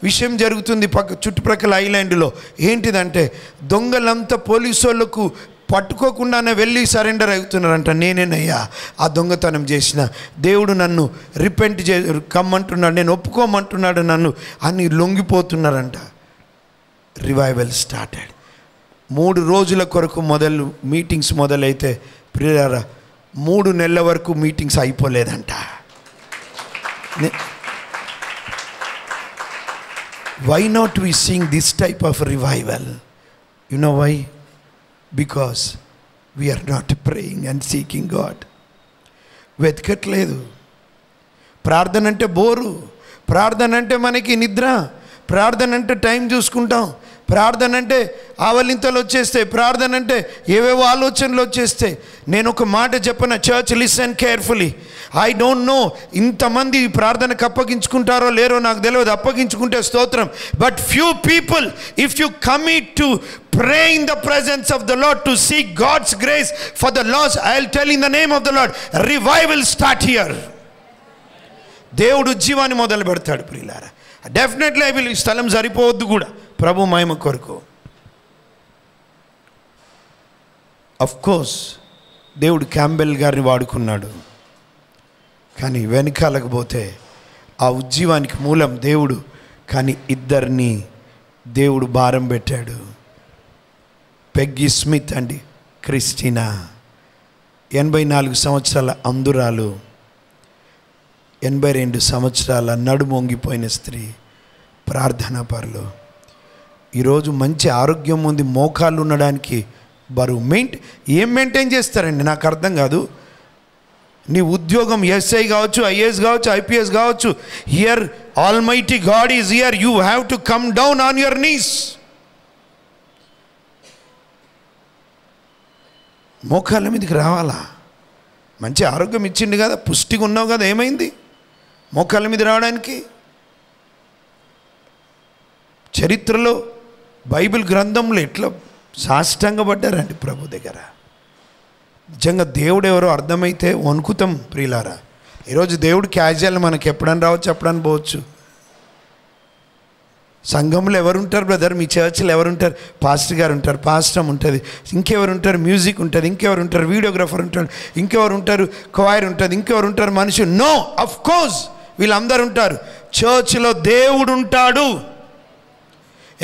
విషయం జరుగుతుంది చుట్టుప్రక్కల ఐలాండ్లో. ఏంటిదంటే దొంగలంతా పోలీసు వాళ్ళకు పట్టుకోకుండానే వెళ్ళి సరెండర్ అవుతున్నారంట. నేనేనయ్యా ఆ దొంగతనం చేసిన, దేవుడు నన్ను రిపెంట్ కమ్మంటున్నాడు, నేను ఒప్పుకోమంటున్నాడు నన్ను అని లొంగిపోతున్నారంట. Revival started. 3 రోజుల కొరకు మీటింగ్స్ మొదలైతే ప్రియులారా 3 నెలల వరకు మీటింగ్స్ అయిపోలేదంట. Why not we seeing this type of revival? You know why? Because we're not praying and seeking God. వెతకట్లేదు. ప్రార్థన అంటే బోరు, ప్రార్థన అంటే మనకి నిద్ర, ప్రార్థన అంటే టైం చూసుకుంటాం, ప్రార్థన అంటే ఆవలింతలు వచ్చేస్తాయి, ప్రార్థన అంటే ఏవేవో ఆలోచనలు వచ్చేస్తాయి. నేను ఒక మాట చెప్పన, church listen carefully. I don't know ఇంతమంది ప్రార్థనకు అప్పగించుకుంటారో లేరో నాకు తెలియదు, అప్పగించుకుంటే స్తోత్రం. But few people, if you commit to pray in the presence of the Lord, to seek God's grace for the lost, I'll tell in the name of the Lord, revival start here. దేవుడు జీవాన్ని మొదలు పెడతాడు ప్రియులారా. Definitely I will. స్థలం సరిపోవద్దు కూడా ప్రభు మహిమ కొరకు. Of course దేవుడు Campbell గారిని వాడుకున్నాడు. కానీ వెనకాలకు పోతే ఆ ఉజ్జీవానికి మూలం దేవుడు. కానీ ఇద్దరిని దేవుడు భారం పెట్టాడు. పెగ్గీ స్మిత్ అండి, క్రిస్టినా 84 సంవత్సరాల అందురాలు, 82 సంవత్సరాల నడుము వంగిపోయిన స్త్రీ, ప్రార్థనా పరులు. ఈరోజు మంచి ఆరోగ్యం ఉంది, మోకాళ్ళు ఉండడానికి బరువు ఏం మెయింటైన్ చేస్తారండి నాకు అర్థం కాదు. నీ ఉద్యోగం ఎస్ఐ కావచ్చు, ఐఏఎస్ కావచ్చు, ఐపీఎస్ కావచ్చు, here almighty God is here. You have to come down on your knees. మోకాళ్ళ మీదకి రావాలా? మంచి ఆరోగ్యం ఇచ్చిండు కదా, పుష్టిగా ఉన్నావు కదా, ఏమైంది మోకాళ్ళ మీద రావడానికి? చరిత్రలో బైబిల్ గ్రంథంలో ఎట్లా సాష్టాంగపడ్డారండి ప్రభు దగ్గర. నిజంగా దేవుడు ఎవరో అర్థమైతే వణుకుతాం ప్రియులారా. ఈరోజు దేవుడు క్యాజువల్, మనకి ఎప్పుడని రావచ్చు, ఎప్పుడని పోవచ్చు. సంఘంలో ఎవరుంటారు బ్రదర్? మీ చర్చ్లో ఎవరుంటారు? పాస్టర్ గారు ఉంటారు, పాస్టర్ ఉంటుంది, ఇంకెవరు ఉంటారు? మ్యూజిక్ ఉంటుంది, ఇంకెవరు ఉంటారు? వీడియోగ్రాఫర్ ఉంటారు, ఇంకెవరు ఉంటారు? క్వైర్ ఉంటుంది, ఇంకెవరు ఉంటారు? మనుషులు? నో, అఫ్ కోర్స్ వీళ్ళందరూ ఉంటారు. చర్చ్లో దేవుడు ఉంటాడు.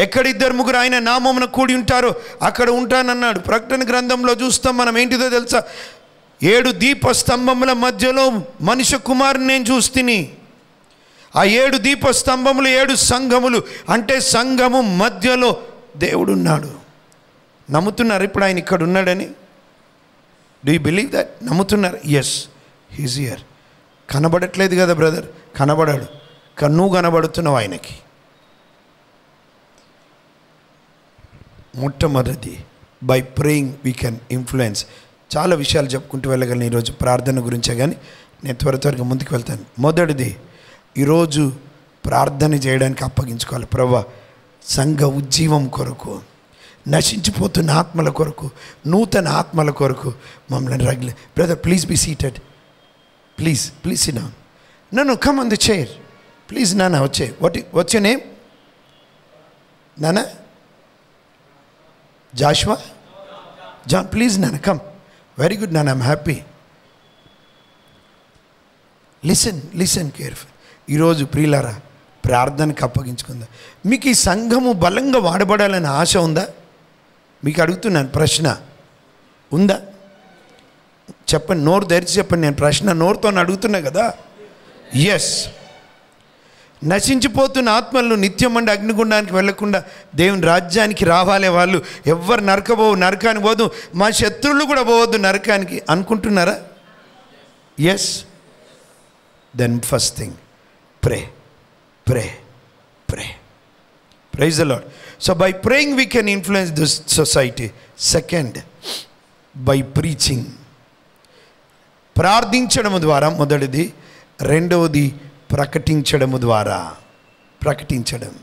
ఎక్కడ 2-3 ఆయన నామమున కూడి ఉంటారో అక్కడ ఉంటానన్నాడు. ప్రకటన గ్రంథంలో చూస్తాం మనం. ఏంటిదో తెలుసా? 7 దీపస్తంభముల మధ్యలో మనుష్య కుమారుని నేను చూస్తిని. ఆ 7 దీపస్తంభములు 7 సంఘములు, అంటే సంఘము మధ్యలో దేవుడున్నాడు. నమ్ముతున్నారు ఇప్పుడు ఆయన ఇక్కడ ఉన్నాడని? Do you believe that? నమ్ముతున్నారు? Yes, he's here. కనబడట్లేదు కదా బ్రదర్? కనబడాడు, కానీ నువ్వు కనబడుతున్నావు ఆయనకి. మొట్టమొదటి, by praying we can influence. చాలా విషయాలు చెప్పుకుంటూ వెళ్ళగలను ఈరోజు ప్రార్థన గురించే, కానీ నేను త్వరగా ముందుకు వెళ్తాను. మొదటిది, ఈరోజు ప్రార్థన చేయడానికి అప్పగించుకోవాలి. ప్రభువా, సంఘ ఉజ్జీవం కొరకు నశించిపోతున్న ఆత్మల కొరకు, నూతన ఆత్మల కొరకు మమ్మల్ని brother please be seated, please sit down. నన్ను come on the chair please. నాన్న వచ్చే వాట్స్ యువర్ నేమ్? నాన్న జాషువా? జాన్. ప్లీజ్ నాన్న కమ్. వెరీ గుడ్ నాన్న, ఐఎమ్ హ్యాపీ. Listen careful. ఈరోజు ప్రియులారా ప్రార్థనకు అప్పగించుకుందా? మీకు ఈ సంఘము బలంగా వాడబడాలని ఆశ ఉందా? మీకు అడుగుతున్నాను, ప్రశ్న ఉందా? చెప్పండి, నోరు తెరిచి చెప్పండి. నేను ప్రశ్న నోరుతో అడుగుతున్నా కదా. ఎస్. నశించిపోతున్న ఆత్మలను నిత్యమండి అగ్నిగుండానికి వెళ్లకుండా దేవుని రాజ్యానికి రావాలే వాళ్ళు. ఎవ్వరు నరకానికి పోదు, మా శత్రువులు కూడా పోవద్దు నరకానికి అనుకుంటున్నారా? Yes. Then first thing pray. Praise the Lord. So by praying we can influence this society. Second, by preaching. ప్రార్థించడము ద్వారా మొదటిది. రెండవది ప్రకటించడము ద్వారా. ప్రకటించడం.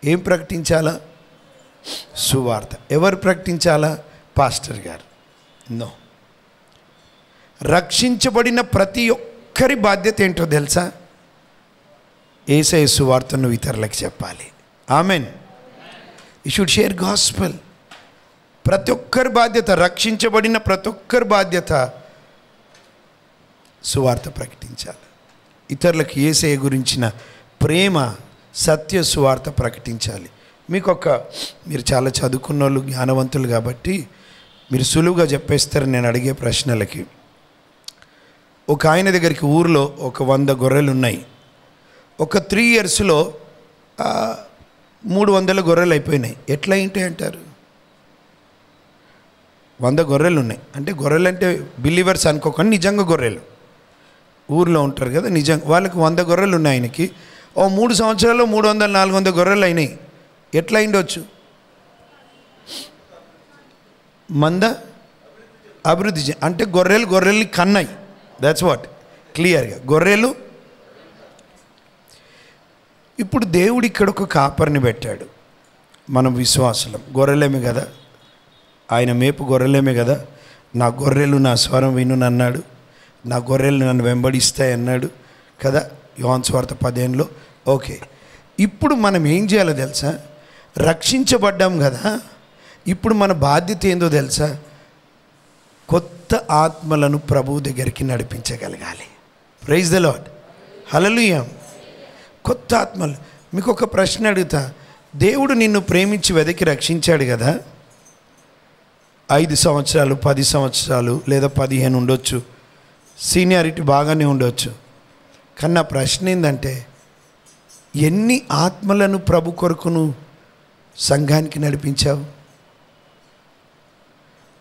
ఏం ప్రకటించాలా? సువార్త. ఎవరు ప్రకటించాలా? పాస్టర్ గారు? నో. రక్షించబడిన ప్రతి ఒక్కరి బాధ్యత ఏంటో తెలుసా? యేసయ్య సువార్తను ఇతరులకు చెప్పాలి. Amen. You should share gospel. ప్రతి ఒక్కరి బాధ్యత, రక్షించబడిన ప్రతి ఒక్కరి బాధ్యత సువార్త ప్రకటించాలి. ఇతరులకు యేసయ్య గురించిన ప్రేమ, సత్య సువార్త ప్రకటించాలి. మీరు చాలా చదువుకున్న వాళ్ళు, జ్ఞానవంతులు కాబట్టి మీరు సులువుగా చెప్పేస్తారు నేను అడిగే ప్రశ్నలకి. ఒక ఆయన దగ్గరికి ఊరిలో ఒక 100 గొర్రెలు ఉన్నాయి. ఒక 3 yearsలో 300 గొర్రెలు అయిపోయినాయి. ఎట్లా ఏంటి అంటారు? 100 గొర్రెలు ఉన్నాయి అంటే, గొర్రెలు అంటే బిలీవర్స్ అనుకోకుండా నిజంగా గొర్రెలు ఊర్లో ఉంటారు కదా, నిజంగా వాళ్ళకి 100 గొర్రెలు ఉన్నాయి. ఆయనకి 3 సంవత్సరాల్లో 300-400 గొర్రెలు అయినాయి. ఎట్లా అయిండొచ్చు? అభివృద్ధి అంటే గొర్రెల్ని కన్నాయి. That's what. క్లియర్గా గొర్రెలు. ఇప్పుడు దేవుడు ఇక్కడ ఒక కాపరిని పెట్టాడు. మనం విశ్వాసులం, గొర్రెలేమే కదా, ఆయన మేపు గొర్రెలేమే కదా. నా గొర్రెలు నా స్వరం విను అన్నాడు, నా గొర్రెలు నన్ను వెంబడిస్తాయి అన్నాడు కదా, యోహాను సువార్త 15లో. ఓకే, ఇప్పుడు మనం ఏం చేయాలో తెలుసా? రక్షించబడ్డాం కదా, ఇప్పుడు మన బాధ్యత ఏందో తెలుసా? కొత్త ఆత్మలను ప్రభువు దగ్గరికి నడిపించగలగాలి. Praise the Lord. హల్లెలూయా. కొత్త ఆత్మలు. మీకు ఒక ప్రశ్న అడుగుతా. దేవుడు నిన్ను ప్రేమించి వెదకి రక్షించాడు కదా. 5 సంవత్సరాలు, 10 సంవత్సరాలు లేదా 15 ఉండొచ్చు, సీనియారిటీ బాగానే ఉండొచ్చు. కానీ నా ప్రశ్న ఏంటంటే, ఎన్ని ఆత్మలను ప్రభు కొరకును సంఘానికి నడిపించావు?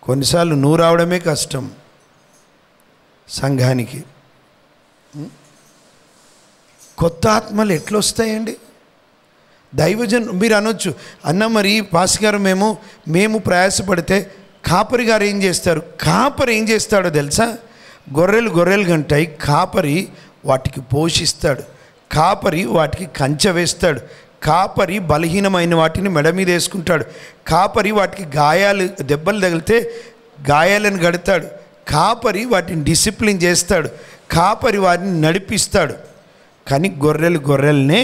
కొన్నిసార్లు నువ్వు రావడమే కష్టం సంఘానికి. కొత్త ఆత్మలు ఎట్లా వస్తాయండి? దైవజన్ మీరు అనొచ్చు, అన్న మరి పాస్ గారు మేము ప్రయాసపడితే కాపరి గారు ఏం చేస్తారు? కాపరి ఏం చేస్తాడో తెలుసా? గొర్రెలు గంటాయి, కాపరి వాటికి పోషిస్తాడు, కాపరి వాటికి కంచె వేస్తాడు, కాపరి బలహీనమైన వాటిని మెడ మీద వేసుకుంటాడు, కాపరి వాటికి దెబ్బలు తగిలితే గాయాలను గడతాడు, కాపరి వాటిని డిసిప్లిన్ చేస్తాడు, కాపరి వాటిని నడిపిస్తాడు. కానీ గొర్రెలనే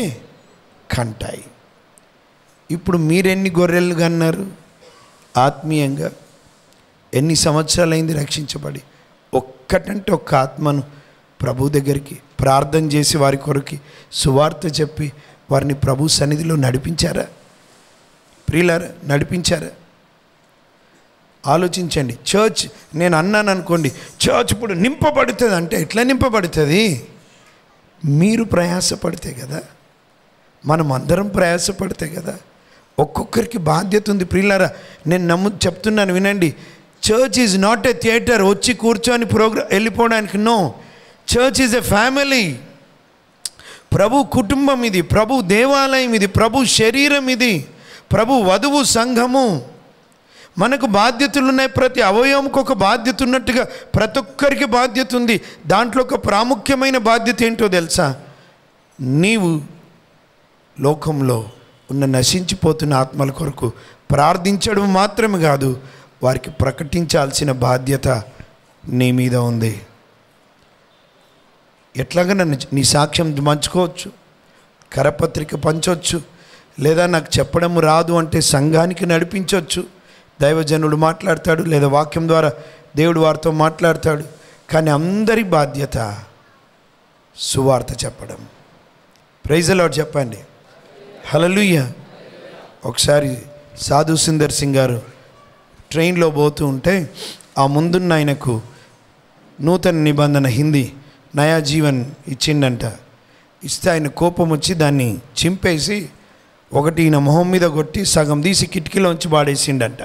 కంటాయి. ఇప్పుడు మీరెన్ని గొర్రెలు కన్నారు ఆత్మీయంగా? ఎన్ని సంవత్సరాలైంది రక్షించబడి? ఒక్కటంటే ఒక్క ఆత్మను ప్రభు దగ్గరికి ప్రార్థన చేసి వారి కొరకు సువార్త చెప్పి వారిని ప్రభు సన్నిధిలో నడిపించారా? ప్రియులారా, నడిపించారా? ఆలోచించండి. చర్చ్ నేను అన్నాను అనుకోండి, చర్చ్ ఇప్పుడు నింపబడుతుంది అంటే ఎట్లా నింపబడుతుంది? మీరు ప్రయాసపడితే కదా, మనం అందరం ప్రయాసపడితే కదా. ఒక్కొక్కరికి బాధ్యత ఉంది ప్రియులారా. నేను చెప్తున్నాను వినండి. Church is not a theatre, వచ్చి కూర్చొని వెళ్ళిపోవడానికి. No, church is a family. ప్రభు కుటుంబం ఇది, ప్రభు దేవాలయం ఇది, ప్రభు శరీరం ఇది, ప్రభు వధువు సంఘము. మనకు బాధ్యతలు ఉన్నాయి. ప్రతి అవయవంకి ఒక బాధ్యత ఉన్నట్టుగా ప్రతి ఒక్కరికి బాధ్యత ఉంది. దాంట్లో ఒక ప్రాముఖ్యమైన బాధ్యత ఏంటో తెలుసా? నీవు లోకంలో ఉన్న నశించిపోతున్న ఆత్మల కొరకు ప్రార్థించడం మాత్రమే కాదు, వారికి ప్రకటించాల్సిన బాధ్యత నీ మీద ఉంది. ఎట్లాగా నీ సాక్ష్యం పంచుకోవచ్చు, కరపత్రిక పంచవచ్చు, లేదా నాకు చెప్పడం రాదు అంటే సంఘానికి నడిపించవచ్చు. దైవజనుడు మాట్లాడతాడు, లేదా వాక్యం ద్వారా దేవుడు వారితో మాట్లాడతాడు. కానీ అందరి బాధ్యత సువార్త చెప్పడం. ప్రైజ్ ది లార్డ్ చెప్పండి. హల్లెలూయా. ఒకసారి సాధు సుందర్ సింగ్ గారు ట్రైన్లో పోతూ ఉంటే ఆ ముందున్న ఆయనకు నూతన నిబంధన హిందీ నయా జీవన్ ఇచ్చిండంట. ఇస్తే ఆయన కోపం వచ్చి దాన్ని చింపేసి ఒకటి ఈయన మొహం మీద కొట్టి సగం తీసి కిటికీలోంచి పాడేసిండంట.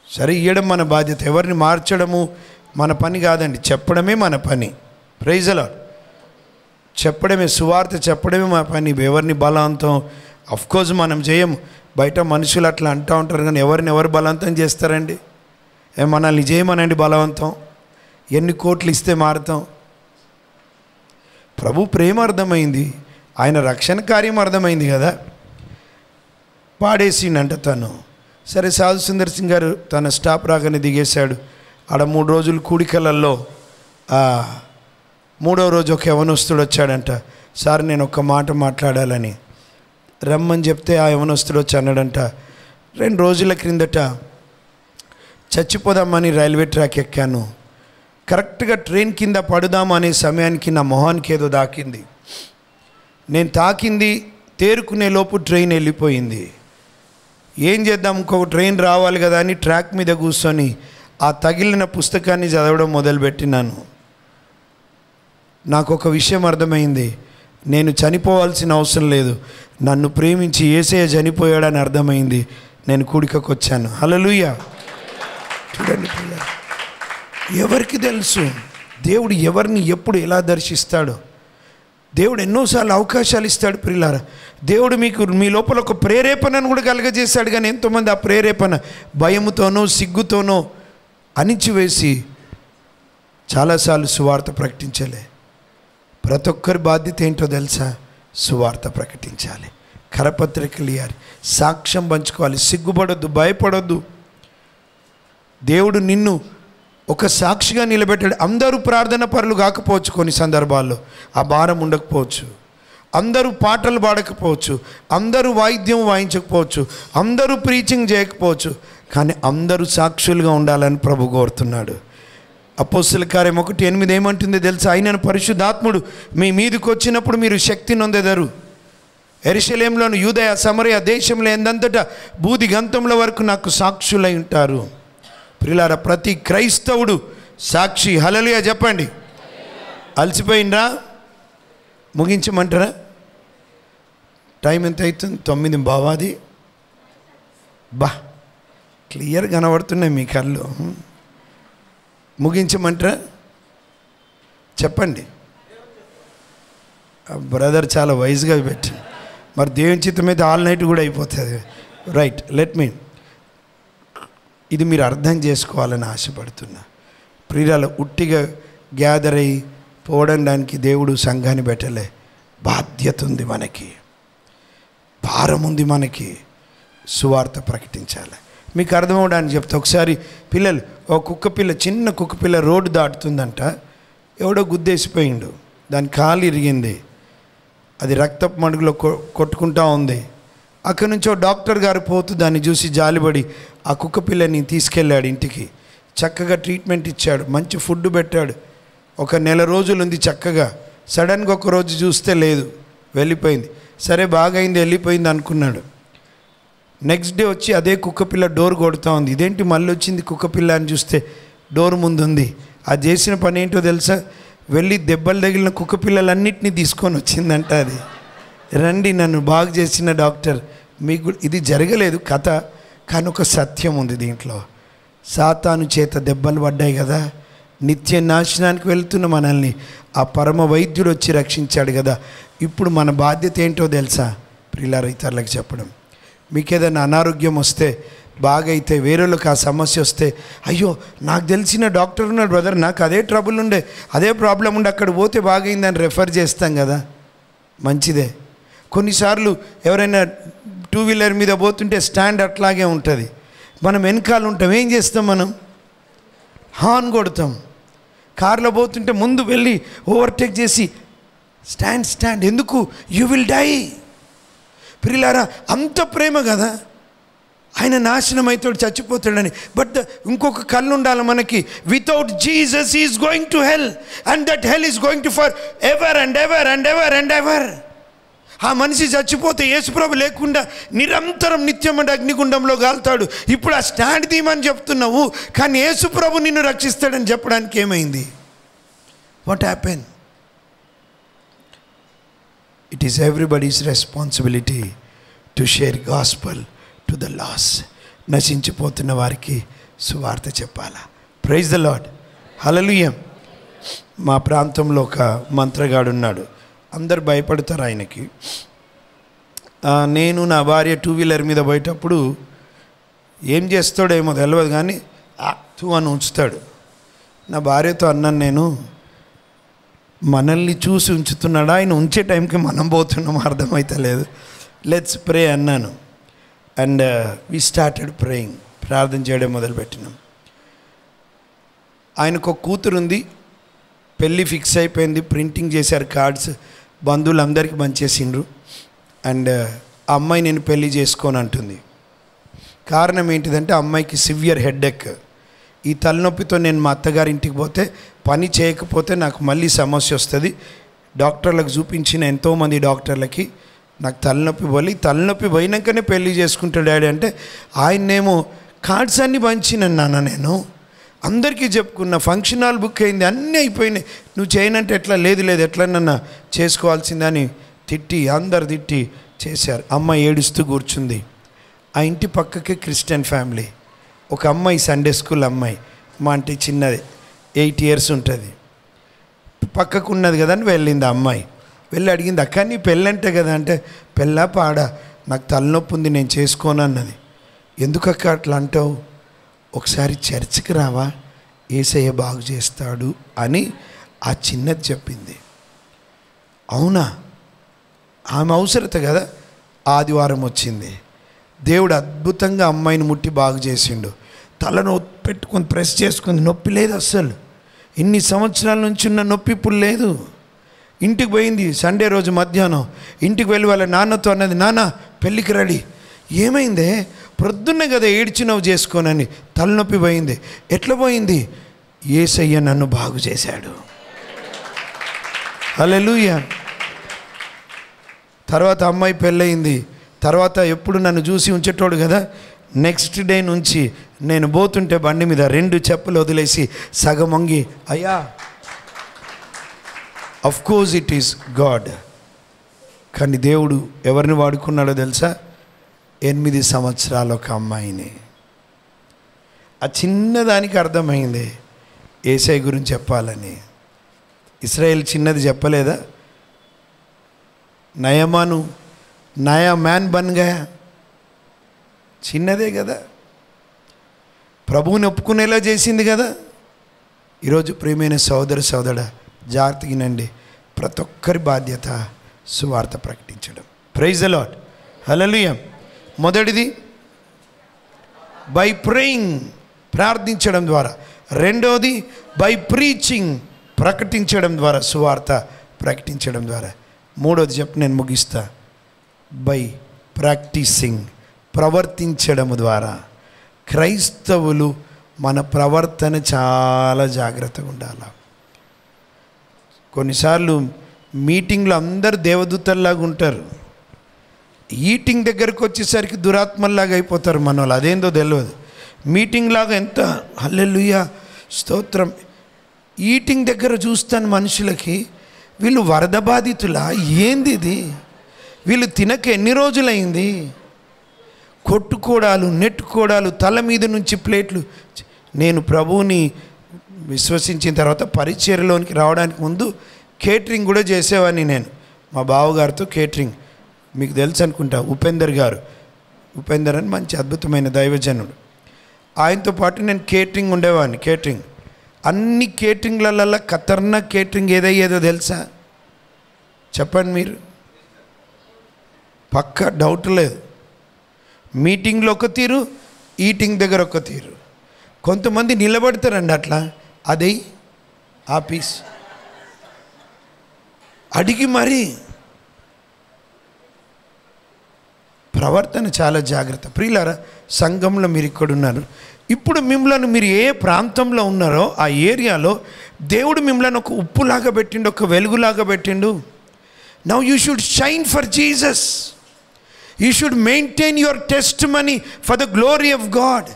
సరే, ఇవ్వడం మన బాధ్యత, ఎవరిని మార్చడము మన పని కాదండి, చెప్పడమే మన పని. Praise the Lord. చెప్పడమే, సువార్త చెప్పడమే మన పని. ఎవరిని బలవంతం అఫ్కోర్స్ మనం చేయము. బయట మనుషులు అట్లా అంటూ ఉంటారు, కానీ ఎవరు బలవంతం చేస్తారండి? మనల్ని చేయమనండి బలవంతం. ఎన్ని కోట్లు ఇస్తే మారుతాం? ప్రభు ప్రేమ అర్థమైంది, ఆయన రక్షణ కార్యం అర్థమైంది కదా. పాడేసిండంట తను. సరే, సాధు సుందర్ సింగ్ గారు తన స్టాప్ రాగానే దిగేశాడు. ఆడ 3 రోజులు కూడికలలో 3వ రోజు ఒక యవనస్తుడు వచ్చాడంట. సార్, నేను ఒక మాట మాట్లాడాలని రమ్మని చెప్తే ఆ యవనస్తుడు వచ్చి అన్నాడంట, 2 రోజుల క్రిందట చచ్చిపోదామని రైల్వే ట్రాక్ ఎక్కాను. కరెక్ట్గా ట్రైన్ కింద పడుదాం అనే సమయానికి నా మొహానికి ఏదో తాకింది. నేను తాకింది తేరుకునే లోపు ట్రైన్ వెళ్ళిపోయింది. ఏం చేద్దాం, ఇంకొక ట్రైన్ రావాలి కదా అని ట్రాక్ మీద కూర్చొని ఆ తగిలిన పుస్తకాన్ని చదవడం మొదలుపెట్టినాను. నాకు ఒక విషయం అర్థమైంది, నేను చనిపోవాల్సిన అవసరం లేదు, నన్ను ప్రేమించి యేసయ్య చనిపోయాడని అర్థమైంది. నేను కూడికకు వచ్చాను. హల్లెలూయా. చూడండి పిల్లలు, ఎవరికి తెలుసు దేవుడు ఎవరిని ఎప్పుడు ఎలా దర్శిస్తాడో? దేవుడు ఎన్నోసార్లు అవకాశాలు ఇస్తాడు ప్రియులారా. దేవుడు మీ లోపల ఒక ప్రేరేపణను కూడా కలగజేశాడు. కానీ ఎంతోమంది ఆ ప్రేరేపణ భయముతోనో సిగ్గుతోనో అణిచివేసి చాలాసార్లు సువార్త ప్రకటించలే. ప్రతి ఒక్కరి బాధ్యత ఏంటో తెలుసా? సువార్త ప్రకటించాలి, కరపత్రికలు ఇవ్వాలి, సాక్ష్యం పంచుకోవాలి. సిగ్గుపడొద్దు, భయపడొద్దు. దేవుడు నిన్ను ఒక సాక్షిగా నిలబెట్టాడు. అందరూ ప్రార్థన పరులు కాకపోవచ్చు, కొన్ని సందర్భాల్లో ఆ భారం ఉండకపోవచ్చు, అందరూ పాటలు పాడకపోవచ్చు, అందరూ వాయిద్యం వాయించకపోవచ్చు, అందరూ ప్రీచింగ్ చేయకపోవచ్చు, కానీ అందరూ సాక్షులుగా ఉండాలని ప్రభు కోరుతున్నాడు. అపోస్తలుల కార్యం 1:8 ఏమంటుంది తెలుసా? ఆయనను పరిశుద్ధాత్ముడు మీ మీదకి వచ్చినప్పుడు మీరు శక్తి నొందెదరు. యెరూషలేములోను యూదయ సమరయ దేశంలో ఎందంతటా బూది గంతముల వరకు నాకు సాక్షులై ఉంటారు. ప్రియులారా, ప్రతి క్రైస్తవుడు సాక్షి. హల్లెలూయా చెప్పండి. అలసిపోయిండ్రా? ముగించమంటారా? టైం ఎంత అవుతుంది? 9:15. బా, క్లియర్ కనబడుతున్నాయి మీ కళ్ళు. ముగించమంటారా? చెప్పండి. బ్రదర్ చాలా వైజ్గా పెట్టి, మరి దేవుని చిత్తం అయితే ఆల్ నైట్ కూడా అయిపోతుంది. రైట్, లెట్ మీ, ఇది మీరు అర్థం చేసుకోవాలని ఆశపడుతున్నా. ప్రియురాలు ఉట్టిగా గ్యాదర్ అయ్యి పోవడానికి దేవుడు సంఘాన్ని పెట్టలే. బాధ్యత ఉంది మనకి, భారం ఉంది మనకి. సువార్త ప్రకటించాలి. మీకు అర్థమవడానికి చెప్తా. ఒకసారి పిల్లలు, ఒక కుక్క పిల్ల, చిన్న కుక్క పిల్ల రోడ్డు దాటుతుందంట. ఎవడో గుద్దేసిపోయిండు, దాని కాలు ఇరిగింది, అది రక్తపు మడుగులో కొట్టుకుంటా ఉంది. అక్కడి నుంచి డాక్టర్ గారు పోతూ దాన్ని చూసి జాలిపడి ఆ కుక్క పిల్లని తీసుకెళ్ళాడు ఇంటికి. చక్కగా ట్రీట్మెంట్ ఇచ్చాడు, మంచి ఫుడ్ పెట్టాడు. 1 నెల రోజులు ఉంది చక్కగా. సడన్గా ఒక రోజు చూస్తే లేదు, వెళ్ళిపోయింది. సరే బాగైంది, వెళ్ళిపోయింది అనుకున్నాడు. నెక్స్ట్ డే వచ్చి అదే కుక్కపిల్ల డోర్ కొడుతూ ఉంది. ఇదేంటి మళ్ళీ వచ్చింది కుక్కపిల్ల అని చూస్తే డోర్ ముందు ఉంది. అది చేసిన పని ఏంటో తెలుసా? వెళ్ళి దెబ్బలు తగిలిన కుక్కపిల్లలన్నింటినీ తీసుకొని వచ్చిందంట. అది రండి నన్ను బాగు చేసిన డాక్టర్, మీకు ఇది జరగలేదు కథ, కానీ ఒక సత్యం ఉంది దీంట్లో. సాతాను చేత దెబ్బలు పడ్డాయి కదా, నిత్య నాశనానికి వెళ్తున్న మనల్ని ఆ పరమ వైద్యుడు వచ్చి రక్షించాడు కదా. ఇప్పుడు మన బాధ్యత ఏంటో తెలుసా? ప్రియులారా, ఇతరులకు చెప్పడం. మీకు ఏదైనా అనారోగ్యం వస్తే, బాగైతే, వేరేళ్ళకి ఆ సమస్య వస్తే, అయ్యో నాకు తెలిసిన డాక్టర్ ఉన్నాడు బ్రదర్, నాకు అదే ట్రబుల్ ఉండే, అదే ప్రాబ్లం ఉండే, అక్కడ పోతే బాగైందని రెఫర్ చేస్తాం కదా. మంచిదే. కొన్నిసార్లు ఎవరైనా టూ వీలర్ మీద పోతుంటే స్టాండ్ అట్లాగే ఉంటుంది. మనం వెనకాల ఉంటాం, ఏం చేస్తాం? మనం హార్న్ కొడతాం. కార్లో పోతుంటే ముందు వెళ్ళి ఓవర్టేక్ చేసి స్టాండ్. ఎందుకు? You will die. ప్రియులారా, అంత ప్రేమ కదా, ఆయన నాశనం అవుతాడు, చచ్చిపోతాడని. బట్ ఇంకొక కళ్ళు ఉండాలి మనకి. Without Jesus is going to hell, and that hell is going to for ever and ever and ever and ever. ఆ మనిషి చచ్చిపోతే యేసుప్రభు లేకుండా నిరంతరం నిత్యమైన అగ్నిగుండంలో గాల్తాడు. ఇప్పుడు ఆ స్టాండ్ తీయమని చెప్తున్నావు, కానీ యేసుప్రభు నిన్ను రక్షిస్తాడని చెప్పడానికి ఏమైంది? What happen? It is everybody's responsibility to share gospel to the lost. నశించిపోతున్న వారికి సువార్త చెప్పాలా. Praise the Lord. హల్లెలూయా. మా ప్రాంతంలో ఒక మంత్రగాడు ఉన్నాడు. అందరు భయపడతారు ఆయనకి. నేను నా భార్య టూ వీలర్ మీద పోయేటప్పుడు ఏం చేస్తాడేమో తెలియదు, కానీ టూ అని ఉంచుతాడు. నా భార్యతో అన్నాను నేను, మనల్ని చూసి ఉంచుతున్నాడా, ఆయన ఉంచే టైంకి మనం పోతున్నాం అర్థమవుతలేదు, లెట్స్ ప్రే అన్నాను. And we started praying. ప్రార్థన చేయడం మొదలుపెట్టినాం. ఆయనకు ఒక కూతురు ఉంది, పెళ్ళి ఫిక్స్ అయిపోయింది, ప్రింటింగ్ చేశారు కార్డ్స్, బంధువులందరికీ పనిచేసిండ్రు. అండ్ ఆ అమ్మాయి నేను పెళ్ళి చేసుకోని అంటుంది. కారణం ఏంటిదంటే అమ్మాయికి సివియర్ హెడ్ఏక్. ఈ తలనొప్పితో నేను మా అత్తగారి ఇంటికి పోతే పని చేయకపోతే నాకు మళ్ళీ సమస్య వస్తుంది. డాక్టర్లకు చూపించిన ఎంతోమంది డాక్టర్లకి నాకు తలనొప్పి పోయినాకనే పెళ్ళి చేసుకుంటాడు డాడీ అంటే, ఆయన్నేమో కార్డ్స్ అన్నీ పంచినన్నాను నేను, అందరికీ చెప్పుకున్న, ఫంక్షన్ హాల్ బుక్ అయింది, అన్నీ అయిపోయినాయి, నువ్వు చేయనంటే ఎట్లా? లేదు ఎట్లన్నా చేసుకోవాల్సిందని అందరు తిట్టి చేశారు. అమ్మాయి ఏడుస్తూ కూర్చుంది. ఆ ఇంటి పక్కకే క్రిస్టియన్ ఫ్యామిలీ. ఒక అమ్మాయి సండే స్కూల్ అమ్మాయి, మా అంటే చిన్నది, 8 years ఉంటుంది. పక్కకు ఉన్నది కదా అని వెళ్ళింది. ఆ అమ్మాయి వెళ్ళి అడిగింది, అక్క నీ పెళ్ళంటే కదా అంటే, పెళ్ళా పాడా, నాకు తలనొప్పి ఉంది నేను చేసుకోను అన్నది. ఎందుకక్క అట్లా అంటావు? ఒకసారి చర్చికి రావా, యేసయ్య బాగు చేస్తాడు అని ఆ చిన్నది చెప్పింది. అవునా? ఆమె అవసరత కదా. ఆదివారం వచ్చింది, దేవుడు అద్భుతంగా అమ్మాయిని ముట్టి బాగు చేసిండు. తలను పెట్టుకొని ప్రెస్ చేసుకుంది, నొప్పి లేదు అస్సలు. ఇన్ని సంవత్సరాల నుంచి ఉన్న నొప్పి ఇప్పుడు లేదు. ఇంటికి పోయింది సండే రోజు మధ్యాహ్నం. ఇంటికి వెళ్ళి వాళ్ళ నాన్నతో అన్నది, నాన్న పెళ్ళికి రెడీ. ఏమైందే? ప్రొద్దున్నే కదా ఏడ్చినవు చేసుకోనని. తలనొప్పి పోయింది. ఎట్లా పోయింది? యేసయ్య నన్ను బాగు చేశాడు. హల్లెలూయా. తర్వాత అమ్మాయి పెళ్ళయింది. తర్వాత ఎప్పుడు నన్ను చూసి ఉంచేటోడు కదా, నెక్స్ట్ డే నుంచి నేను పోతుంటే బండి మీద 2 చెప్పులు వదిలేసి సగం వంగి, అయ్యా of course it is God. కానీ దేవుడు ఎవరిని వాడుకున్నాడో తెలుసా? 8 సంవత్సరాల ఒక అమ్మాయిని. ఆ చిన్నదానికి అర్థమైంది యేసయ్య గురించి చెప్పాలని. ఇశ్రాయేల్ చిన్నది చెప్పలేదా? నయా మ్యాన్ బన్ గయా, చిన్నదే కదా, ప్రభువుని ఒప్పుకునేలా చేసింది కదా. ఈరోజు ప్రియమైన సోదరుడా జాగ్రత్తగినండి. ప్రతి ఒక్కరి బాధ్యత సువార్త ప్రకటించడం. Praise the Lord. హల్లెలూయా. మొదటిది బై ప్రేయింగ్, ప్రార్థించడం ద్వారా. రెండవది బై ప్రీచింగ్, ప్రకటించడం ద్వారా, సువార్త ప్రకటించడం ద్వారా. మూడోది చెప్పి నేను ముగిస్తా, బై ప్రాక్టీసింగ్, ప్రవర్తించడం ద్వారా. క్రైస్తవులు మన ప్రవర్తన చాలా జాగ్రత్తగా ఉండాలి. కొన్నిసార్లు మీటింగ్లో అందరు దేవదూతల్లాగా ఉంటారు, ఈటింగ్ దగ్గరకు వచ్చేసరికి దురాత్మల్లాగా అయిపోతారు మన వాళ్ళు. అదేందో తెలియదు. మీటింగ్ లాగా ఎంత హల్లెలూయా స్తోత్రం, ఈటింగ్ దగ్గర చూస్తాను మనుషులకి, వీళ్ళు వరద బాధితులా? ఏంది ఇది? వీళ్ళు తినక ఎన్ని రోజులైంది? కొట్టుకోవడాలు, నెట్టుకోవడాలు, తల మీద నుంచి ప్లేట్లు. నేను ప్రభువుని విశ్వసించిన తర్వాత పరిచర్యలోనికి రావడానికి ముందు కేటరింగ్ కూడా చేసేవాడిని నేను. మా బావగారితో కేటరింగ్, మీకు తెలుసు అనుకుంటా, ఉపేందర్ అని మంచి అద్భుతమైన దైవజనుడు. ఆయనతో పాటు నేను కేటరింగ్ ఉండేవాడిని. కేటరింగ్ అన్ని కేటరింగ్లలో ఖతర్నాక్ కేటరింగ్ ఏదో తెలుసా? చెప్పండి మీరు, పక్క డౌట్ లేదు. మీటింగ్లో ఒక తీరు, ఈటింగ్ దగ్గర ఒక తీరు. కొంతమంది నిలబడతారండి అట్లా, అదే ఆఫీస్ అడిగి మరి ప్రవర్తన చాలా జాగ్రత్త. ప్రియులారా, సంఘంలో మీరు ఇక్కడ ఉన్నారు. ఇప్పుడు మిమ్మల్ని మీరు ఏ ప్రాంతంలో ఉన్నారో ఆ ఏరియాలో దేవుడు మిమ్మల్ని ఒక ఉప్పులాగా పెట్టిండు, ఒక వెలుగులాగా పెట్టిండు. Now you should shine for Jesus. You should maintain your testimony for the glory of God.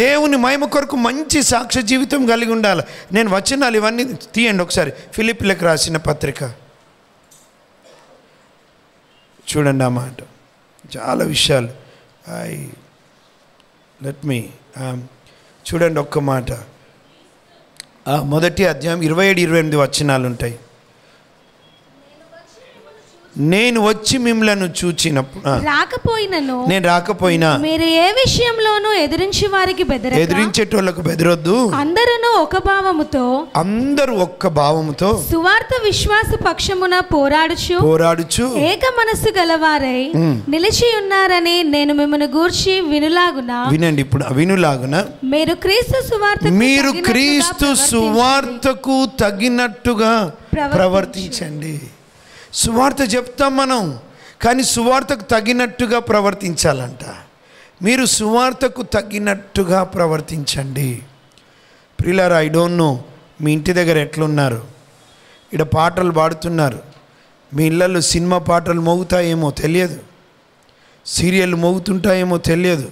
దేవుని మహిమ కొరకు మంచి సాక్ష్య జీవితం కలిగి ఉండాలి. నేను వచనాలు ఇవన్నీ తీయండి ఒకసారి. ఫిలిప్పీలకు రాసిన పత్రిక చూడండి. ఆ మాట చాలా విషయాలు చూడండి. ఒక్క మాట, మొదటి అధ్యాయం 27-28 వచనాలు ఉంటాయి. నేను వచ్చి మిమ్మల్ని చూచినప్పుడు నేను రాకపోయినా మీరు ఏ విషయంలోనూ ఎదిరించి వారికి ఎదిరించేటోళ్ళకు బెదరొద్దు. అందరూ ఒక్క భావముతో సువార్త విశ్వాస పక్షమున పోరాడుచు ఏక మనస్సు గలవారై నిలిచి ఉన్నారని నేను మిమ్మల్ని గూర్చి వినండి. ఇప్పుడు వినులాగున మీరు క్రీస్తు సువార్తకు తగినట్టుగా ప్రవర్తించండి. సువార్త చెప్తాం మనం, కానీ సువార్తకు తగినట్టుగా ప్రవర్తించాలంట. మీరు సువార్తకు తగినట్టుగా ప్రవర్తించండి. ప్రియులారా, ఐ డోంట్ నో మీ ఇంటి దగ్గర ఎట్లున్నారు. ఇక్కడ పాటలు పాడుతున్నారు, మీ ఇళ్ళల్లో సినిమా పాటలు మోగుతాయేమో తెలియదు, సీరియల్ మోగుతుంటాయేమో తెలియదు.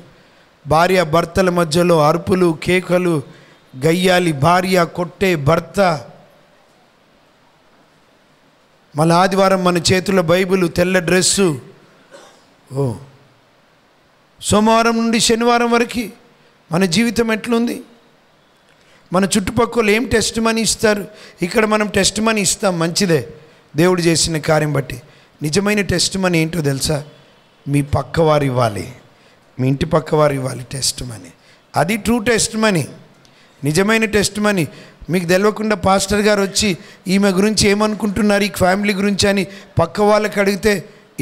భార్య భర్తల మధ్యలో అరుపులు, కేకలు, గయ్యాలి భార్య కొట్టే భర్త. మళ్ళీ ఆదివారం మన చేతుల్లో బైబిల్, తెల్ల డ్రెస్సు. సోమవారం నుండి శనివారం వరకు మన జీవితం ఎట్లుంది? మన చుట్టుపక్కల ఏం టెస్ట్ మనీ ఇస్తారు? ఇక్కడ మనం టెస్ట్ మనీ ఇస్తాం, మంచిదే, దేవుడు చేసిన కార్యం బట్టి. నిజమైన టెస్ట్ మనీ ఏంటో తెలుసా? మీ పక్కవారు ఇవ్వాలి, మీ ఇంటి పక్కవారు ఇవ్వాలి టెస్ట్ మనీ. అది ట్రూ టెస్ట్ మనీ, నిజమైన టెస్ట్ మనీ. మీకు తెలియకుండా పాస్టర్ గారు వచ్చి ఈమె గురించి ఏమనుకుంటున్నారు, ఈ ఫ్యామిలీ గురించి అని పక్క వాళ్ళకి అడిగితే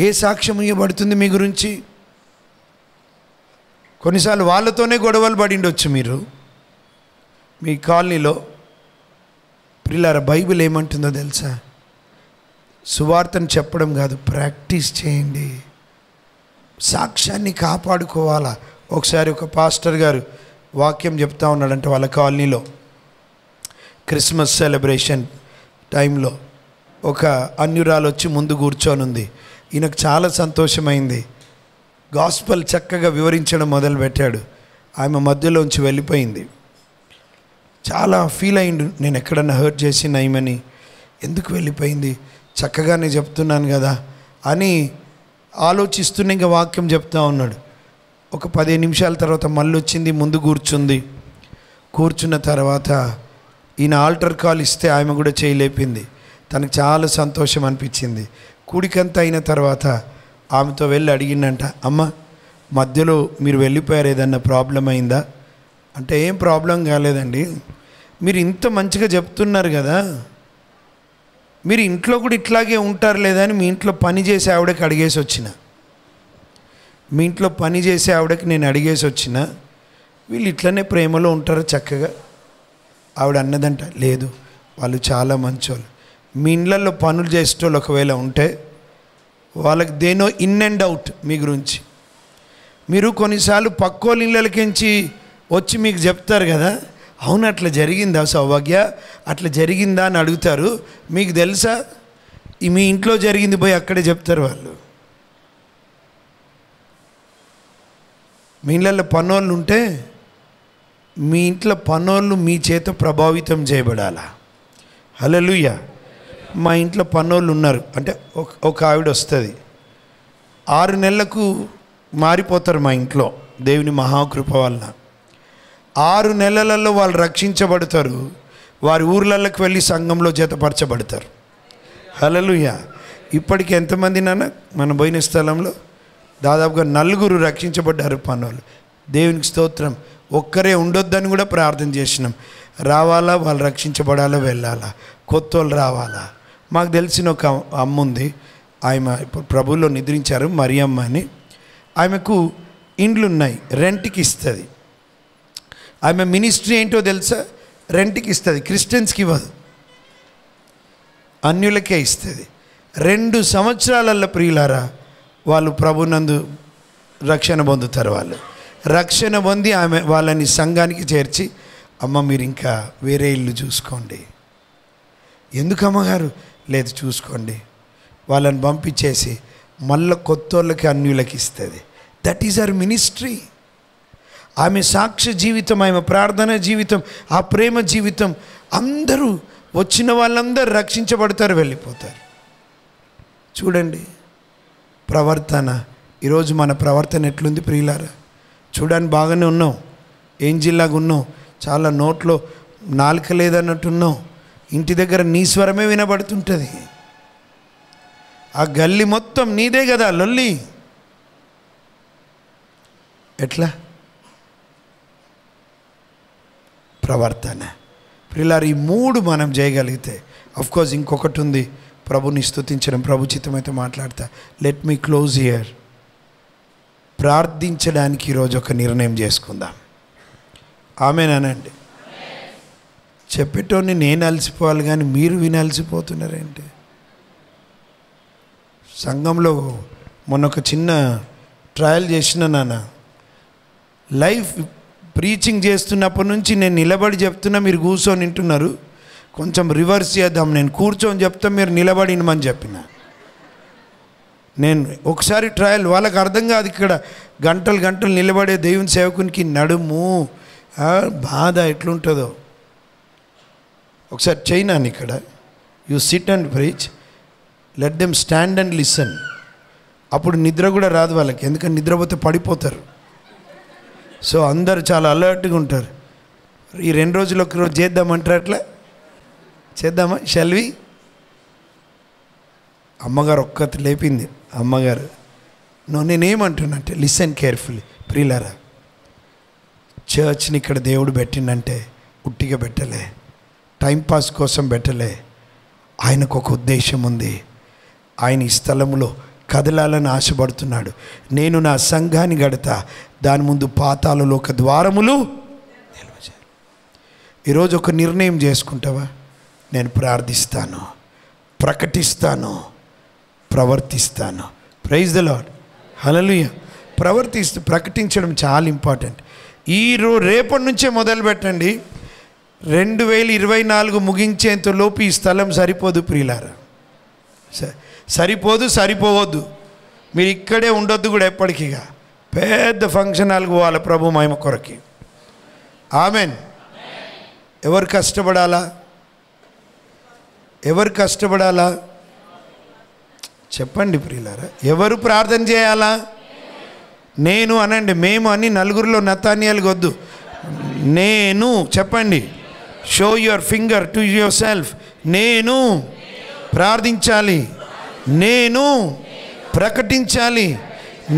ఏ సాక్ష్యం ఇవ్వబడుతుంది మీ గురించి? కొన్నిసార్లు వాళ్ళతోనే గొడవలు పడిండొచ్చు మీరు మీ కాలనీలో. ప్రియులారా, బైబిల్ ఏమంటుందో తెలుసా? సువార్తను చెప్పడం కాదు, ప్రాక్టీస్ చేయండి, సాక్ష్యాన్ని కాపాడుకోవాలా. ఒకసారి ఒక పాస్టర్ గారు వాక్యం చెప్తా ఉన్నాడంటే వాళ్ళ కాలనీలో క్రిస్మస్ సెలబ్రేషన్ టైంలో ఒక అన్యురాలు వచ్చి ముందు కూర్చొని ఉంది. ఈయనకు చాలా సంతోషమైంది. గాస్పల్ చక్కగా వివరించడం మొదలుపెట్టాడు. ఆమె మధ్యలోంచి వెళ్ళిపోయింది. చాలా ఫీల్ అయిండు, నేను ఎక్కడన్నా హర్ట్ చేసిన ఈమెని, ఎందుకు వెళ్ళిపోయింది, చక్కగానే చెప్తున్నాను కదా అని ఆలోచిస్తూనే ఇంకా వాక్యం చెప్తా ఉన్నాడు. ఒక 15 నిమిషాల తర్వాత మళ్ళీ వచ్చింది, ముందు కూర్చుంది. కూర్చున్న తర్వాత ఈయన ఆల్టర్ కాల్ ఇస్తే ఆమె కూడా చేయలేపింది. తనకు చాలా సంతోషం అనిపించింది. కూడికంతా అయిన తర్వాత ఆమెతో వెళ్ళి అడిగిందంట, అమ్మ మధ్యలో మీరు వెళ్ళిపోయారు, ఏదన్నా ప్రాబ్లం అయిందా అంటే, ఏం ప్రాబ్లం కాలేదండి, మీరు ఇంత మంచిగా చెప్తున్నారు కదా, మీరు ఇంట్లో కూడా ఇట్లాగే ఉంటారు లేదా అని మీ ఇంట్లో పని చేసే ఆవిడకి అడిగేసి వచ్చిన, మీ ఇంట్లో పని చేసే ఆవిడకి నేను అడిగేసి వచ్చిన, వీళ్ళు ఇట్లనే ప్రేమలో ఉంటారు చక్కగా. ఆవిడ అన్నదంట, లేదు వాళ్ళు చాలా మంచోళ్ళు. మీ ఇళ్ళల్లో పనులు చేసేటోళ్ళు ఒకవేళ ఉంటే వాళ్ళకి దేనో ఇన్ అండ్ అవుట్ మీ గురించి. మీరు కొన్నిసార్లు పక్కోళ్ళ ఇళ్ళకించి వచ్చి మీకు చెప్తారు కదా, అవును అట్లా జరిగిందా సౌభాగ్య, అట్లా జరిగిందా అని అడుగుతారు. మీకు తెలుసా, మీ ఇంట్లో జరిగింది పోయి అక్కడే చెప్తారు వాళ్ళు. మీ ఇళ్ళల్లో పనోళ్ళు ఉంటే మీ ఇంట్లో పనోళ్ళు మీ చేత ప్రభావితం చేయబడాలా. హల్లెలూయా. మా ఇంట్లో పనోళ్ళు ఉన్నారు అంటే ఒక ఆవిడ వస్తుంది, 6 నెలలకు మారిపోతారు మా ఇంట్లో దేవుని మహాకృప వలన. 6 నెలలలో వాళ్ళు రక్షించబడతారు, వారి ఊర్లలోకి వెళ్ళి సంఘంలో జతపరచబడతారు. హల్లెలూయా. ఇప్పటికి ఎంతమంది నాన్న మనం పోయిన స్థలంలో దాదాపుగా 4 రక్షించబడ్డారు పనోళ్ళు. దేవునికి స్తోత్రం. ఒక్కరే ఉండొద్దని కూడా ప్రార్థన చేసినాం. రావాలా, వాళ్ళు రక్షించబడాలా, వెళ్ళాలా, కొత్త వాళ్ళు రావాలా. మాకు తెలిసిన ఒక అమ్మ ఉంది, ఆమె ఇప్పుడు ప్రభువులో నిద్రించారు, మరియమ్మ అని. ఆమెకు ఇండ్లు ఉన్నాయి, రెంట్కి ఇస్తుంది. ఆమె మినిస్ట్రీ ఏంటో తెలుసా? రెంట్కి ఇస్తుంది, క్రిస్టియన్స్కి ఇవ్వదు, అన్యులకే ఇస్తుంది. 2 సంవత్సరాలలో ప్రియులారా వాళ్ళు ప్రభునందు రక్షణ పొందుతారు. వాళ్ళు రక్షణ పొంది ఆమె వాళ్ళని సంఘానికి చేర్చి, అమ్మ మీరు ఇంకా వేరే ఇల్లు చూసుకోండి. ఎందుకు అమ్మగారు? లేదు చూసుకోండి. వాళ్ళని పంపించేసి మళ్ళీ కొత్త వాళ్ళకి అన్యులకి ఇస్తుంది. That is our ministry. ఆమె సాక్ష్య జీవితం, ఆమె ప్రార్థన జీవితం, ఆ ప్రేమ జీవితం, అందరూ వచ్చిన వాళ్ళందరూ రక్షించబడతారు, వెళ్ళిపోతారు. చూడండి ప్రవర్తన. ఈరోజు మన ప్రవర్తన ఎట్లుంది ప్రియులారా? చూడడానికి బాగానే ఉన్నాం, ఏంజిల్లాగా ఉన్నాం, చాలా నోట్లో నాలుక లేదన్నట్టున్నాం, ఇంటి దగ్గర నీ స్వరమే వినబడుతుంటుంది, ఆ గల్లీ మొత్తం నీదే కదా లొల్లి. ఎట్లా ప్రవర్తన ప్రియులారా? ఈ 3 మనం చేయగలిగితే, అఫ్కోర్స్ ఇంకొకటి ఉంది, ప్రభుని స్తుతించడం. ప్రభు చిత్తమైతే మాట్లాడతా. Let me close here. ప్రార్థించడానికి ఈరోజు ఒక నిర్ణయం చేసుకుందాం. ఆమేనండి. చెప్పేటోని నేను అలసిపోవాలి కానీ మీరు వినాల్సిపోతున్నారేంటి? సంఘంలో మొన్న ఒక చిన్న ట్రయల్ చేసిన నాన్న, లైఫ్ ప్రీచింగ్ చేస్తున్నప్పటి నుంచి నేను నిలబడి చెప్తున్నా, మీరు కూర్చొని వింటున్నారు. కొంచెం రివర్స్ చేద్దాం, నేను కూర్చొని చెప్తా, మీరు నిలబడి వినమని చెప్పిన. నేను ఒకసారి ట్రయల్, వాళ్ళకి అర్థం కాదు ఇక్కడ గంటలు గంటలు నిలబడే దేవుని సేవకునికి నడుము బాధ ఎట్లుంటుందో. ఒకసారి చైనాని ఇక్కడ, you SIT and preach, let them stand and listen. అప్పుడు నిద్ర కూడా రాదు వాళ్ళకి, ఎందుకంటే నిద్రపోతే పడిపోతారు. సో అందరు చాలా అలర్ట్గా ఉంటారు. ఈ 2 రోజులు ఒక రోజు చేద్దామంటారు, అట్లా చేద్దామా? షల్వి అమ్మగారు ఒక్కటి లేపింది. అమ్మగారు నేనేమంటున్నంటే, లిసన్ కేర్ఫుల్లీ ప్రియులారా, చర్చ్ని ఇక్కడ దేవుడు పెట్టిండంటే ఉట్టిగా పెట్టలే, టైంపాస్ కోసం పెట్టలే. ఆయనకు ఒక ఉద్దేశం ఉంది. ఆయన ఈ స్థలంలో కదలాలని ఆశపడుతున్నాడు. నేను నా సంఘాన్ని గడతా, దాని ముందు పాతాళంలో ఒక ద్వారములు నిలవజేయాలి. ఈరోజు ఒక నిర్ణయం చేసుకుంటావా? నేను ప్రార్థిస్తాను, ప్రకటిస్తాను, ప్రవర్తిస్తాను. Praise the Lord. హల్లెలూయా. ప్రకటించడం చాలా ఇంపార్టెంట్. రేపటి నుంచే మొదలు పెట్టండి. 2024 ముగించేంతలోపు ఈ స్థలం సరిపోదు ప్రియులారా, సరిపోవద్దు. మీరు ఇక్కడే ఉండొద్దు కూడా ఎప్పటికీగా. పెద్ద ఫంక్షన్ హాల్కి పోవాలి ప్రభు మహిమ కొరకి. ఆమెన్. ఎవరు కష్టపడాలా? చెప్పండి ప్రియులారా. ఎవరు ప్రార్థన చేయాలా? నేను అనండి, మేము అని నలుగురిలో నతానియాలు వద్దు. నేను చెప్పండి. Show your finger to your self. నేను ప్రార్థించాలి, నేను ప్రకటించాలి,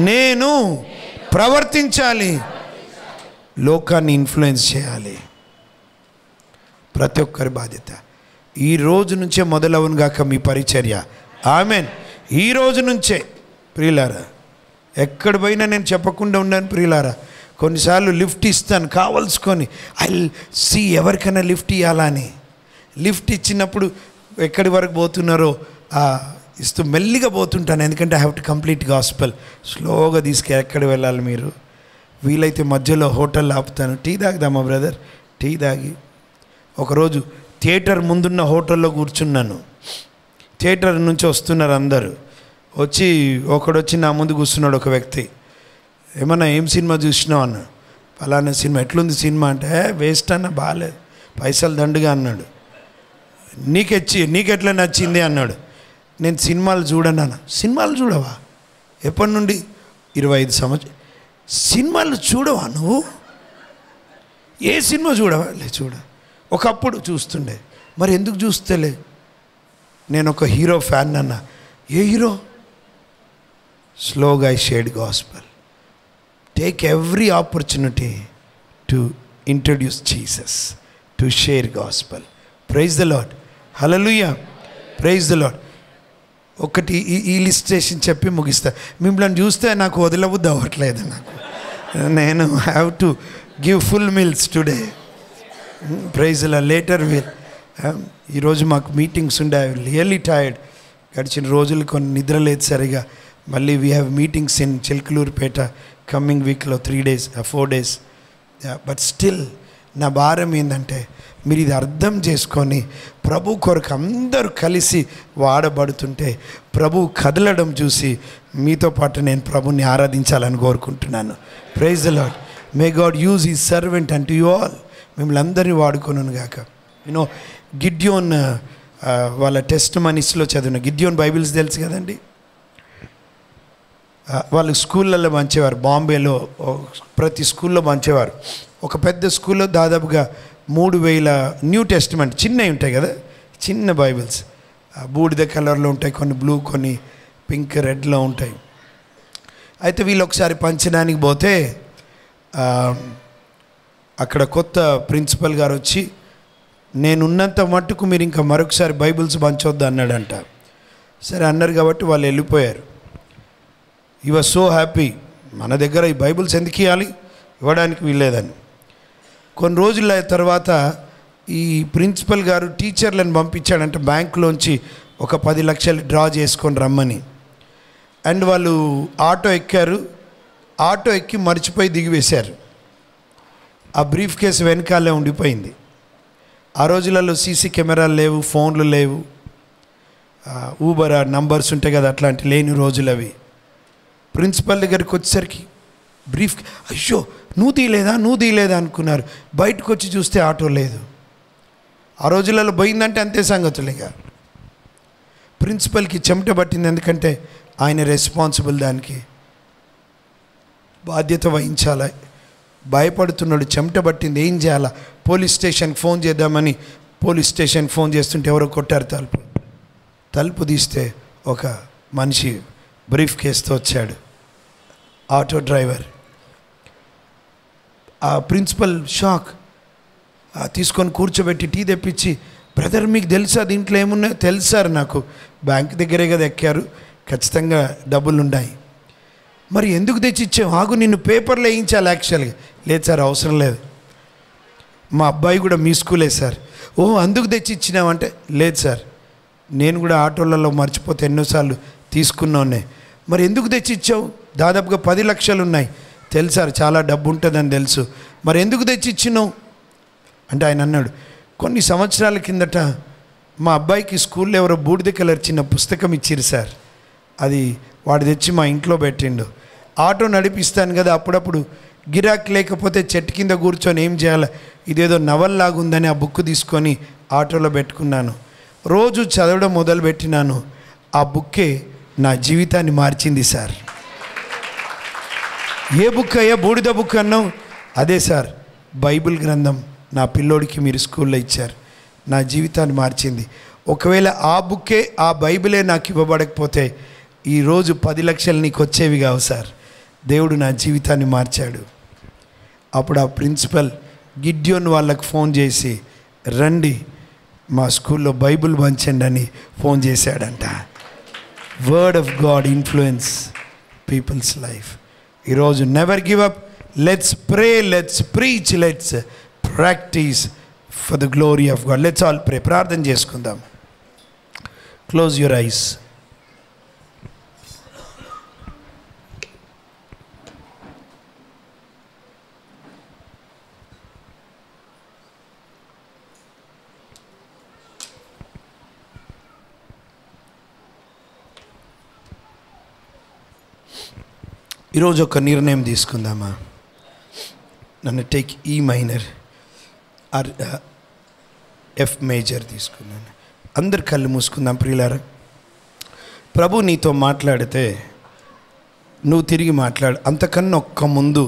నేను ప్రవర్తించాలి, లోకాన్ని ఇన్ఫ్లుయెన్స్ చేయాలి. ప్రతి ఒక్కరి బాధ్యత. ఈ రోజు నుంచే మొదలవును గాక మీ పరిచర్య. ఆమెన్. ఈ రోజు నుంచే ప్రియులారా. ఎక్కడ పోయినా నేను చెప్పకుండా ఉన్నాను ప్రియులారా. కొన్నిసార్లు లిఫ్ట్ ఇస్తాను కావలసుకొని, ఐ సీ ఎవరికైనా లిఫ్ట్ ఇవ్వాలా అని. లిఫ్ట్ ఇచ్చినప్పుడు ఎక్కడి వరకు పోతున్నారో ఇస్తూ మెల్లిగా పోతుంటాను, ఎందుకంటే I have to complete gospel. స్లోగా ఎక్కడ వెళ్ళాలి మీరు? వీలైతే మధ్యలో హోటల్ ఆపుతాను, టీ తాగుదామా బ్రదర్? టీ తాగి ఒకరోజు థియేటర్ ముందున్న హోటల్లో కూర్చున్నాను. థియేటర్ నుంచి వస్తున్నారు అందరూ. ఒకడొచ్చి నా ముందు కూర్చున్నాడు ఒక వ్యక్తి. ఏమన్నా ఏం సినిమా చూసినావు అన్నాడు. ఫలానా సినిమా. ఎట్లుంది సినిమా అంటే, వేస్ట్ అన్న, బాగాలేదు, పైసలు దండుగా అన్నాడు. నీకెట్లా నచ్చింది అన్నాడు. నేను సినిమాలు చూడను. సినిమాలు చూడవా? ఎప్పటి నుండి? 25 సంవత్సరాలు. సినిమాలు చూడవా నువ్వు? ఏ సినిమా చూడవా? చూడ. ఒకప్పుడు చూస్తుండే, మరి ఎందుకు చూస్తలే? నేను ఒక హీరో ఫ్యాన్ అన్నా. ఏ హీరో? స్లోగా I shared gospel. Take every opportunity to introduce Jesus, to share gospel. Praise the Lord. Hallelujah. Praise the Lord. ఒకటి ఈ లిస్టేషన్ చెప్పి ముగిస్తా. మిమ్మల్ని చూస్తే నాకు వదలబుద్ధి అవ్వట్లేదు. నాకు నేను have to give full meals today. Praise లా లేటర్ విల్. ఈరోజు మాకు మీటింగ్స్ ఉండే, ఐ రియల్లీ టైర్డ్. గడిచిన రోజులు కొన్ని నిద్ర లేదు సరిగా. మళ్ళీ we have meetings in Chilakaluripet coming వీక్లో 3 days 4 days. బట్ స్టిల్ నా భారం ఏంటంటే మీరు ఇది అర్థం చేసుకొని ప్రభు కొరకు అందరూ కలిసి వాడబడుతుంటే ప్రభు కదలడం చూసి మీతో పాటు నేను ప్రభుని ఆరాధించాలని కోరుకుంటున్నాను. Praise the Lord. May God use his servant అంటూ యు ఆల్. మిమ్మల్ని అందరినీ వాడుకొనును గాక. యూనో గిడ్యోన్ వాళ్ళ టెస్ట్ మనీస్లో చదివిన గిడ్యోన్ బైబిల్స్ తెలుసు కదండి. వాళ్ళు స్కూళ్ళల్లో పంచేవారు. బాంబేలో ప్రతి స్కూల్లో పంచేవారు. ఒక పెద్ద స్కూల్లో దాదాపుగా 3000 న్యూ టెస్టిమెంట్ చిన్నవి ఉంటాయి కదా, చిన్న బైబిల్స్, బూడిద కలర్లో ఉంటాయి, కొన్ని బ్లూ, కొన్ని పింక్, రెడ్లో ఉంటాయి. అయితే వీళ్ళు ఒకసారి పంచడానికి పోతే అక్కడ కొత్త ప్రిన్సిపల్ గారు వచ్చి నేనున్నంత మట్టుకు మీరు ఇంకా మరొకసారి బైబిల్స్ పంచొద్దు అన్నాడంట. సరే అన్నారు కాబట్టి వాళ్ళు వెళ్ళిపోయారు. ఈ వాజ్ సో హ్యాపీ, మన దగ్గర ఈ బైబిల్స్ ఎందుకు ఇవ్వాలి, ఇవ్వడానికి వీల్లేదని. కొన్ని రోజుల తర్వాత ఈ ప్రిన్సిపల్ గారు టీచర్లను పంపించాడంటే బ్యాంకులోంచి ఒక 10 లక్షలు డ్రా చేసుకొని రమ్మని. అండ్ వాళ్ళు ఆటో ఎక్కారు. ఆటో ఎక్కి మర్చిపోయి దిగివేశారు. ఆ బ్రీఫ్ కేసు వెనకాలే ఉండిపోయింది. ఆ రోజులలో సీసీ కెమెరాలు లేవు, ఫోన్లు లేవు, ఊబర్ నంబర్స్ ఉంటాయి కదా, అట్లాంటి లేని రోజులు అవి. ప్రిన్సిపల్ దగ్గరికి వచ్చేసరికి బ్రీఫ్, అయ్యో నువ్వు తీయలేదా అనుకున్నారు. బయటకు వచ్చి చూస్తే ఆటో లేదు. ఆ రోజులలో పోయిందంటే అంతే సంగతులుగా. ప్రిన్సిపల్కి చెమట పట్టింది, ఎందుకంటే ఆయన రెస్పాన్సిబుల్, దానికి బాధ్యత వహించాలి. భయపడుతున్నాడు, చెమట పట్టింది, ఏం చేయాలా? పోలీస్ స్టేషన్కి ఫోన్ చేద్దామని పోలీస్ స్టేషన్కి ఫోన్ చేస్తుంటే ఎవరో కొట్టారు తలుపు తీస్తే ఒక మనిషి బ్రీఫ్ కేసుతో వచ్చాడు, ఆటో డ్రైవర్. ఆ ప్రిన్సిపల్ షాక్. తీసుకొని కూర్చోబెట్టి టీ తెప్పించి, బ్రదర్ మీకు తెలుసా దీంట్లో ఏమున్నాయో? తెలుసు సార్, నాకు బ్యాంక్ దగ్గరే కదా ఎక్కారు, ఖచ్చితంగా డబ్బులు ఉన్నాయి. మరి ఎందుకు తెచ్చి ఇచ్చావు? ఆగు, నిన్ను పేపర్లో వేయించాలి యాక్చువల్గా. లేదు సార్, అవసరం లేదు, మా అబ్బాయి కూడా మీ స్కూలే సార్. ఓ అందుకు తెచ్చి ఇచ్చినావంటే, లేదు సార్, నేను కూడా ఆటోలలో మర్చిపోతే ఎన్నోసార్లు తీసుకున్నానే. మరి ఎందుకు తెచ్చి ఇచ్చావు? దాదాపుగా 10 లక్షలు ఉన్నాయి. తెలుసు సార్, చాలా డబ్బు ఉంటుందని తెలుసు. మరి ఎందుకు తెచ్చి ఇచ్చినావు అంటే ఆయన అన్నాడు, కొన్ని సంవత్సరాల కిందట మా అబ్బాయికి స్కూల్లో ఎవరో బూడిద కలర్ చిన్న పుస్తకం ఇచ్చిరు సార్, అది వాడు తెచ్చి మా ఇంట్లో పెట్టిండు. ఆటో నడిపిస్తాను కదా, అప్పుడప్పుడు గిరాకీ లేకపోతే చెట్టు కింద కూర్చొని ఏం చేయాలి, ఇదేదో నవల్లాగుందని ఆ బుక్ తీసుకొని ఆటోలో పెట్టుకున్నాను. రోజు చదవడం మొదలుపెట్టినాను. ఆ బుక్కే నా జీవితాన్ని మార్చింది సార్. ఏ బుక్ అయ్యా? బూడిద బుక్ అన్నావు? అదే సార్, బైబిల్ గ్రంథం నా పిల్లోడికి మీరు స్కూల్లో ఇచ్చారు, నా జీవితాన్ని మార్చింది. ఒకవేళ ఆ బుక్కే, ఆ బైబిలే నాకు ఇవ్వబడకపోతే ఈరోజు 10 లక్షలు నీకు వచ్చేవి కావు సార్. దేవుడు నా జీవితాన్ని మార్చాడు. అప్పుడు ఆ ప్రిన్సిపల్ గిడ్యోన్ వాళ్ళకు ఫోన్ చేసి, రండి మా స్కూల్లో బైబిల్ పంచండి అని ఫోన్ చేశాడంట. Word of God influence people's life. ఈరోజు never give up, let's pray, let's preach, let's practise for the glory of God. Let's all pray. ప్రార్థన చేసుకుందాం. Close your eyes. ఈరోజు ఒక నిర్ణయం తీసుకుందామా? నన్ను టేక్ ఈ మైనర్ ఆర్ ఎఫ్ మేజర్ తీసుకున్నాను. అందరు కళ్ళు మూసుకుందాం ప్రియులారా. ప్రభు నీతో మాట్లాడితే నువ్వు తిరిగి మాట్లాడు. అంతకన్నా ఒక్క ముందు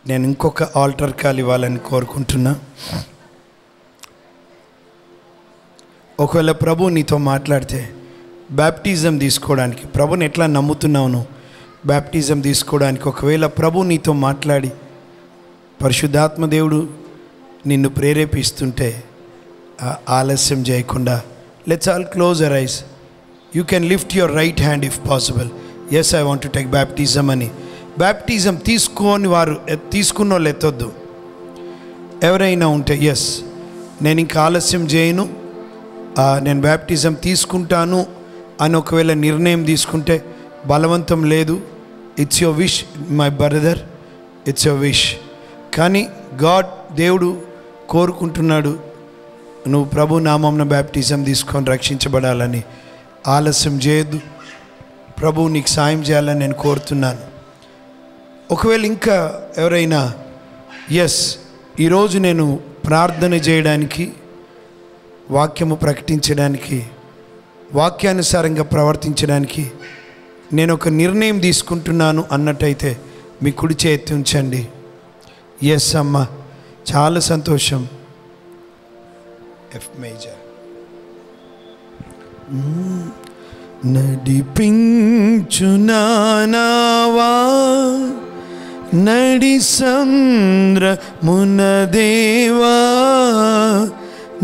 నేను ఇంకొక ఆల్టర్ కాల్ ఇవ్వాలని కోరుకుంటున్నా. ఒకవేళ ప్రభు నీతో మాట్లాడితే బ్యాప్టిజం తీసుకోవడానికి, ప్రభుని ఎట్లా నమ్ముతున్నావు నువ్వు, బ్యాప్టిజం తీసుకోవడానికి ఒకవేళ ప్రభు నీతో మాట్లాడి పరిశుద్ధాత్మ దేవుడు నిన్ను ప్రేరేపిస్తుంటే ఆలస్యం చేయకుండా let's all close our eyes. You can lift your right hand if possible. Yes, I want to take baptism అని బ్యాప్టిజం తీసుకున్న వాళ్ళు ఎత్తొద్దు. ఎవరైనా ఉంటే ఎస్ నేను ఇంకా ఆలస్యం చేయను, నేను బ్యాప్టిజం తీసుకుంటాను అని ఒకవేళ నిర్ణయం తీసుకుంటే బలవంతం లేదు. It's your wish my brother, it's your wish. కానీ దేవుడు కోరుకుంటున్నాడు నువ్వు ప్రభు నామంన బ్యాప్టిజం తీసుకొని రక్షించబడాలని. ఆలస్యం చేయొద్దు. ప్రభు నీకు సాయం చేయాలని నేను కోరుతున్నాను. ఒకవేళ ఇంకా ఎవరైనా ఎస్ ఈరోజు నేను ప్రార్థన చేయడానికి, వాక్యము ప్రకటించడానికి, వాక్యానుసారంగా ప్రవర్తించడానికి నేను ఒక నిర్ణయం తీసుకుంటున్నాను అన్నట్టయితే మీ కుడి చేతి ఉంచండి. ఎస్ అమ్మ, చాలా సంతోషం. F major. నడిపించునావా నడి సంద్రమున దేవా,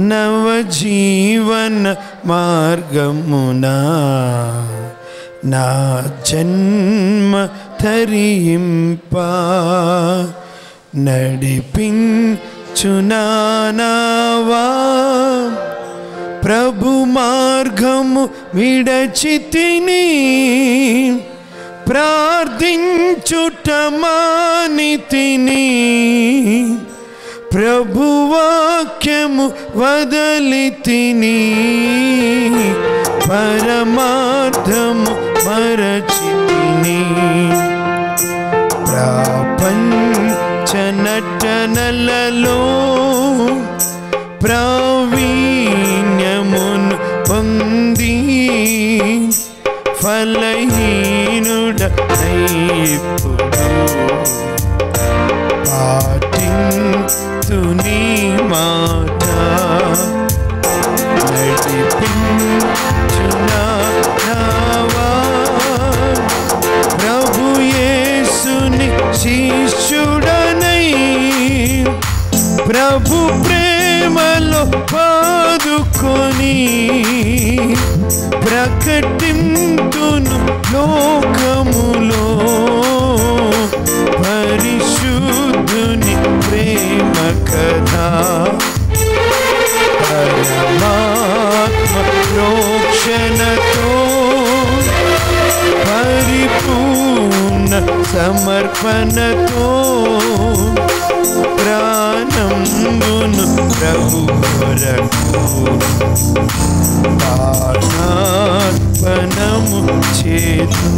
నవజీవన మార్గమునా నా జన్మ తరింపా. నడిపించునావా ప్రభు మార్గము విడచితిని, ప్రార్థించుట మానితిని, ప్రభు వాక్యము వదలితిని, పరమార్థము మరచితిని. ప్రపంచ నటనలలో ప్రావీణ్యమును పొంది ఫలహీనుడనైప్పుడు పాటింతుని మాట. నడిపించునావా ప్రభు యేసుని శిష్యుడనై, ప్రభు ప్రేమలో పాదుకొని ప్రకటింతును లోకములో పరిశుద్ధుని ప్రేమ కథ. పరమాత్మ ప్రోక్షణతో పరిపూర్ణ సమర్పణతో ప్రాణంబును ప్రభు కొరకు ప్రాణార్పణము చేతు.